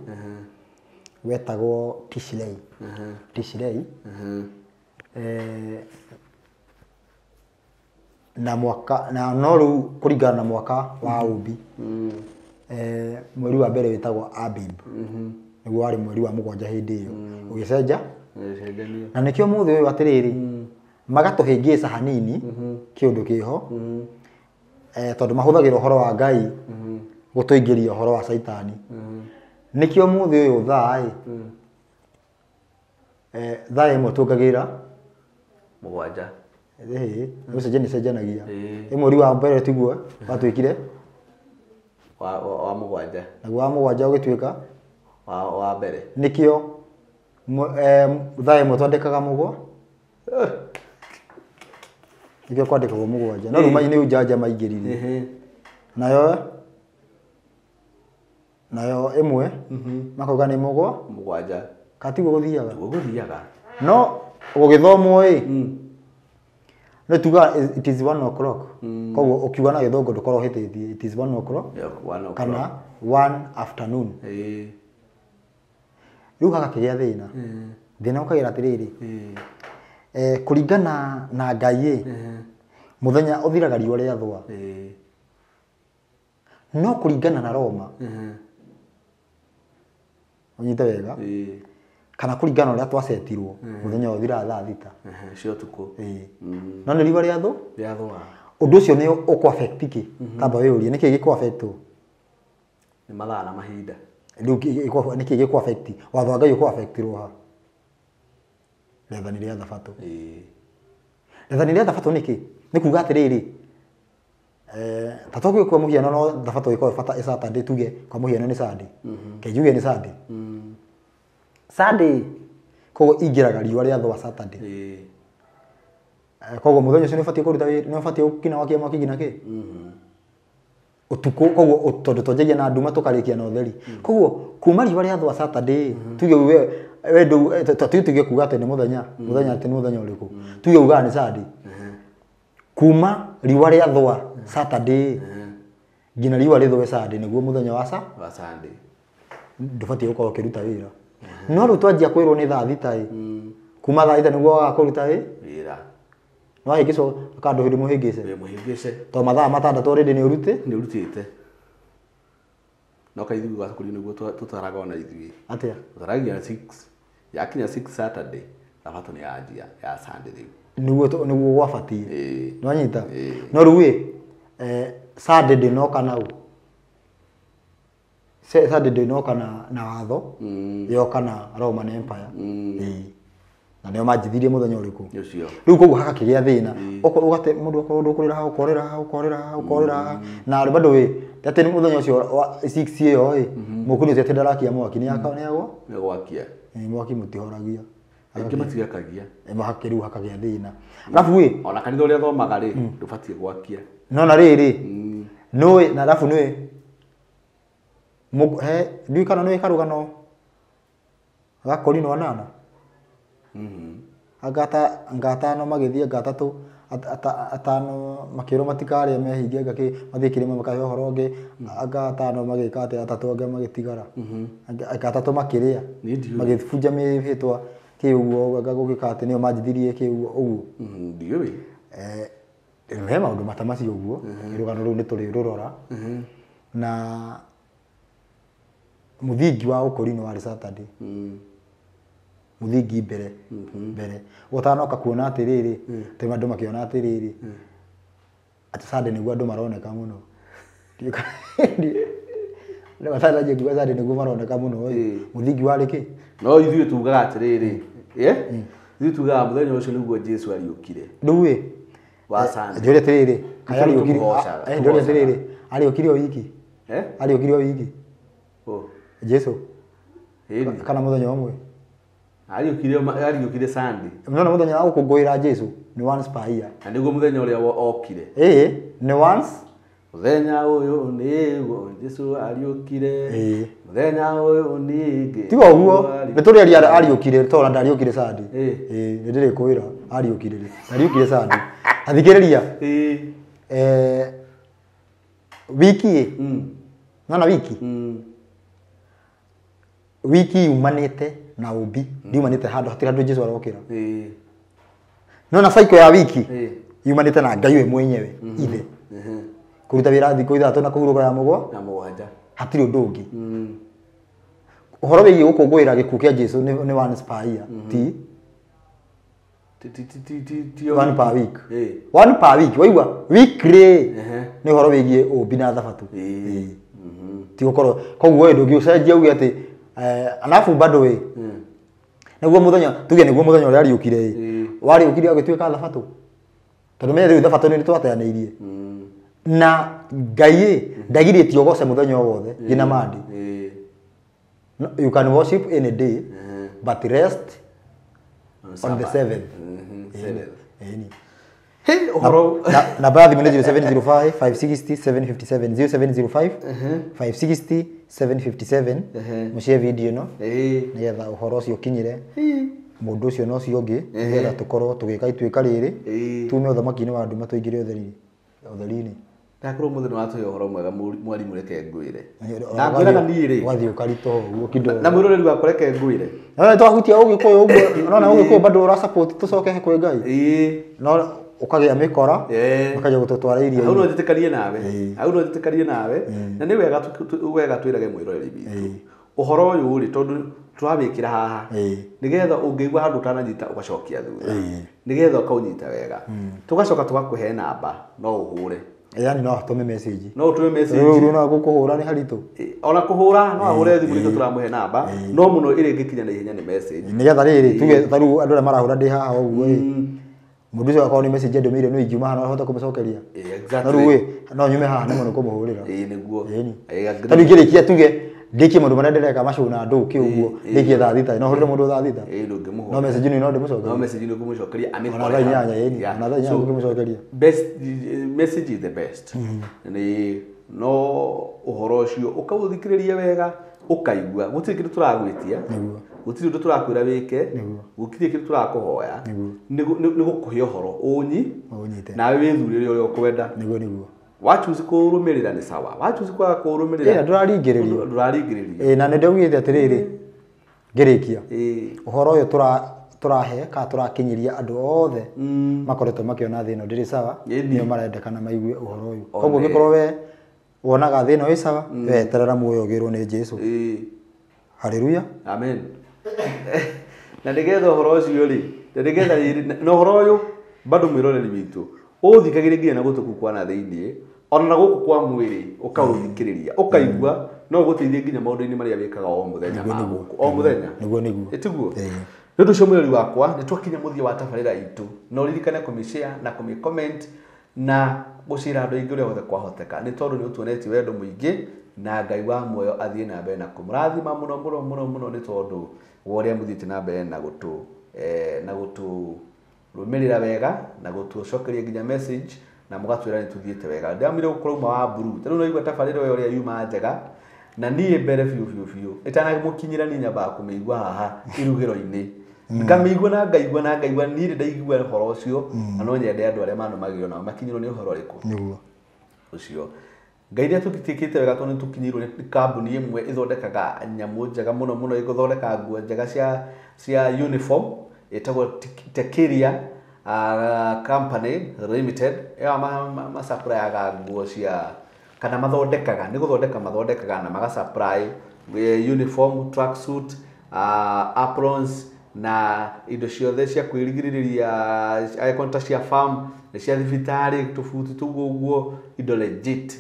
S1: wetagwo Tishrei na mwaka na no rĩu kũringana na mwaka wa ũmbi mweri wa mbere wetagwo Abib nĩguo warĩ mweri wa mũgwanja hĩndĩ ĩyo ũgĩcenja na nĩkĩo mũthĩ ũyũ atĩrĩrĩ magatũhĩngĩca hanini kĩũndũ kĩho tondũ mahũthagĩra ũhoro wa Ngai gũtũingĩria ũhoro wa Saitani nĩkĩo mũthĩ ũyũ thaa ĩmwe tuongagĩrĩra
S2: mũgwanja
S1: nĩ cenjanagia mweri wa mbere tiguo watuĩkire
S2: wa mũgwanja
S1: naguo wa mũgwanja ũgĩtuĩka
S2: wa mbere
S1: nĩkĩo thaa ĩmwe twandĩkaga mũgwa nĩkĩo kwandĩkagwo mũgwanja no rĩu nĩ ũjanja maingĩrire nayo ĩmwe makauga nĩ
S2: mũgwanja
S1: katiguo gũthiaga no gũgĩthomwo no tuga it is 1 o'clock koguo ukiuga na gĩthũngũ ndũkorwo hĩtĩtie it is 1 o'clock kana 1 afternoon rĩu haka kĩgĩa thĩna ũkagĩra atĩrĩrĩ kũringana na Ngai mũthenya ũthiraga riũa rĩathũa no kũringana na Roma unyite wega kana kuringana uria twacetirwo muthenya uthira thaa 6
S2: cio tuko
S1: no ni riwa ria thwa undu ucio ni uko affect ki kamba we urie niki giko affect
S2: ni mathaa na mahinda
S1: niki giko affect watho Ngai uko affect roha rethani ria thabato rethani ria thabato niki ni kuga atiriri tatoke kwa muhiano no thabato iko bata Saturday tuge kwa muhiano ni Sunday kejuge ni Sunday Sunday kogo ingiraga riwa ria thwa Saturday kogo muthenya ucio ni fatie kuruta ni fatie ukina wakia mwaki ngina ki utuko kogo utondo tojeje na nduma tukarikia na utheri kogo kuma riwa ria thwa Saturday tuge we ndu tutige kuga ati ni muthenya ati ni muthenya uriku tuge uga ni Sunday kuma riwa ria thwa Saturday ngina riwa ria thwa Sunday niguo muthenya wa Sunday ndufatie uko kiruta wira no ru twanjia kwirwo ni thaa 6 kuma thaa 6 niguo wakuruta wira no higiso kandu hindi muhingise to mathaa matandatu already ni urutite no kaithu gwa kuri niguo tutaraga ona ithui atia tutaragia 6 yakinya 6 Saturday thabato ni anjia ya Sunday niguo gwabatie no anyita no ruwi Saturday no kana u Saturday no kana na watho yo kana Roman Empire na ndio majithirie muthenya uriku ucio riu koguo haka kigia thina ugate mundu ukurira ukorera na bado we ate ni muthenya ucio 6 yo mukuni ute ndarakia mwaki ni aka ni gwakia mwaki mutihoragia aingi matiakagia mahakiru hakagia thina alafu we ona kanitha uria thomaga ri ndubatie gwakia no na riri no na alafu nwe ndui kana nwe karugano gakori no nana ngata no magithie ngatatu atano makiro matikare mehingia ngaki mathikire makahe horo nge ngatano magikate atatu nge magitigara ngatatu makiria magithunja mihitwa kiugo ngagukikate nio majithirie kiugo uguo ndiwe he maundu matamasi uguo irugano ru ni turi rurora na muthingi wa ukorino wa Saturday muthingi mbere utanoka kuona atiriri te mandu makiona atiriri ati Sunday niguo andu maroneka muno ndio batara je kuga Sunday niguo maroneka muno muthingi wa riki no ithuĩ tugaga atiriri ithuĩ tugaga muthenya ucio niguo Jesu ariukire nduwe wa Sunday njore atiriri kaya ariukire njore atiriri ariukire o wiki ariukire o wiki Jesu kana muthenya omwe ariukire Sunday no muthenya wa gukungwira Jesu ni once per year na niguo muthenya uria okire ni once muthenya uyu niguo Jesu ariukire muthenya uyu ningi tigo uguo ni turi ariukire tora ndariukire Sunday ni ndire kwira ariukire Sunday athikiriria wiki na wiki umanite na ubi ndiumanite handu hatira ndu Jesu arokira no na cycle ya wiki yumanite na Ngai we mwenyewe ithe kuruta wira thiko ithatu na kuhuruka ya mugwanja hatiri undu ungi uhoro wigi gukungwira gikuo kia Jesu ni once per year one per week waigua weekly ni uhoro wigi ubi na thabatu ti gukoro koguo we ndungi ucenjia ugi ati alafu bado we niguo muthenya tuge niguo muthenya uria ariukire wari ukire agituika thabatu tondu menye riu thabatu ni twateaneirie na Ngai ndagirie ti ogose muthenya wothe gina mandi you can worship any day but rest on the 7th hey uhoro na baadhi mwenye 0705 560 757 0705 560 757 mushare video no nigetha uhoro ucio kinyire mundu ucio no cio ngi nigetha tukorwo tugika ituika riri tume uthamaki-ini wa nduma tuingire utheri-ini takuru muthe no atu uhoro mwega mwarimu reke ngwire na ngwiraga ni ri wathi ukarito uguo kidogo na mwiroreri wakwa reke ngwire no twahutia ugikuyu uguo no na ugikuyu bado ura support tucoke he kwi Ngai no ukagia mikora ukaja gututwara iria au no njitikarie nawe na ni wega twirage mwiroreri bitu
S2: uhoro uyu ri tondu turawikira haha nigetha ungeigua handu utananyita ugacokia thutha nigetha ukaunyita wega tugacoka tugakuhe namba no uhure
S1: yani no tume message
S2: no tume message
S1: no gukuhura ni haritu
S2: ona kuhura no ahure thimu ritu turamuhe namba no muno ire ngikinya na ihenya ni message
S1: nigetha riri tuge taru andu marahura ndi haha uguo mundu ucio akao ni message ndomire no ingiuma hano hota kumucokeria
S2: exactly
S1: no nyume haha nimo kumuhurira
S2: niguo
S1: taru ngirikia tuge ndikie mundu marendeka macuna ndu kiuguo ndikie thaa thita no hurire mundu thaa thita
S2: ndungimuhura
S1: no message ni no ndimucokeria
S2: no message ni kumucokeria
S1: amikora nyanya na nyanya kumucokeria
S2: best message is the best ni no uhoro ucio ukauthikiriria wega ukaigua gutiri kindu turagwitia gutiri ndu turakwira wike gutiri kindu turakuhoya ni gukuhe uhoro unyite nawe withurire uria ukwenda
S1: niguo
S2: wachuzi kurumirira ni sawa wachuzi kwa kurumirira
S1: nduraringiriria na ndegwite atiriri ngirikia uhoro uyu turahe ka turakinyiria andu othe makoretwo makiona thino ndiri sawa nio marendekana maigue uhoro uyu koguo gikorwo we wonaga thino wi sawa weterera muoyo girwo ni Jesu haleluya
S2: amen na ndigetha uhoro ucio ri ndigetha no uhoro uyu bado mwiroreri witu uthikagire nginya na gutuku kwana thiini ona guku kwa mwiri ukauthikiriria ukaigua no guteithie nginya maundu-ini maria wikaga o muthenya
S1: niguo
S2: etiguo ndu cio mwiri wakwa ni twakinya muthia wa tabarira itu no ririkane kumishare na kumicomment na gucira andu ingi uria wothe kwahoteka ni tondu ni utuonetie wendo muingi na Ngai wa muoyo athie na mbere na kumurathima muno ni tondu woria muthiite na mbere na gutu rumirira wega na gutucokeria nginya message na mugatwira ni tuthiete wega ndamire gukorwo uma wa buru tano no igwa tabarira we uria yuma njega na nie mbere fiu itana mukinyira ni nyamba kumeigua haha irugiro-ini ngamigua na ngaigua ni ndaigua horo ucio na no nyende andu aria manu magio na makinyiro ni horo riku
S1: niguo
S2: ucio ngairia tukitikite wega tondu tukinyirwo ni kambuni imwe ithondekaga nyamu njega muno iguthondeka nguo njega cia uniform etagwo Tekiria company limited ya ma supply nguo cia kana mathondekaga ni guthondeka mathondekaga na maga supply uniform tracksuit aprons na indo ciothe cia kwirigiriria icon cia farm cia thibitari tufuti tuguo indo legit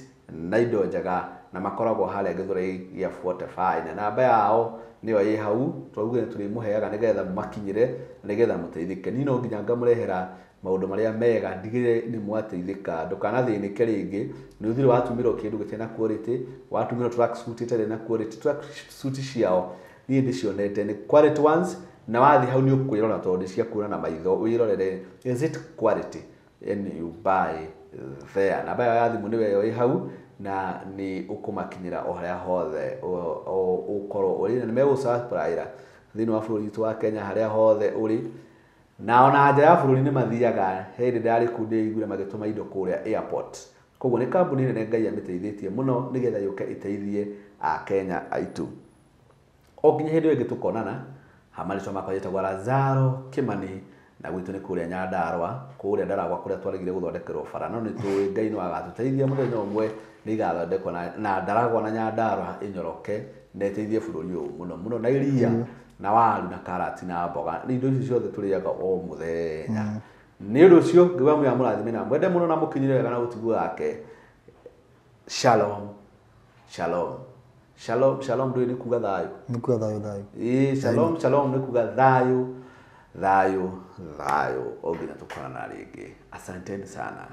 S2: na indo njega na makoragwo haria Githurai ya 45 na namba yao niyo yi hau twauge turimuheaga nigetha makinyire nigetha muteithike ni no nginya ngamurehera maundu maria mega ndigire ni mwateithika ndukanathinike ringi ni uthire watumiro kindu gitena quality watumiro tracksuit itare na quality tracksuit ciao ni ndicionete ni quality ones na wathi hau ni ukwirora tondu cia kuona na maitho wirorere is it quality and you buy there na baya yathi mu niwe yi hau na ni ukumakinyira o haria hothe ukoro uri na mego surprise thini wa bururi tu wa Kenya haria hothe uri na ona nja ya bururi ni mathiaga hindi ndari kunde igura magituma indo kuria airport koguo ni kambuni nene Ngai amiteithĩtie muno nigetha yuke iteithie a Kenya aitu o nginya hindi wengi tukonana hamalisho makwajeta gwa Lazaro Kimani na gwitu ni kuria Nyandarua kuria Ndaragwa kuria twarigire guthondekerwo bara no ni tuwi Ngai no agatuteithia muthenya umwe ni gathondekwo na Ndaragwa na Nyandarua inyoroke na iteithie bururi uyu muno na iria na waru na karati na mboga ni indo icio ciothe turiaga o muthenya ni undu ucio ngiwa muya murathime na mwende muno na mukinyire wega na utigu wake shalom ndu ni kuga thayu shalom ni kuga thayu oginya tukorana ringi asanteni sana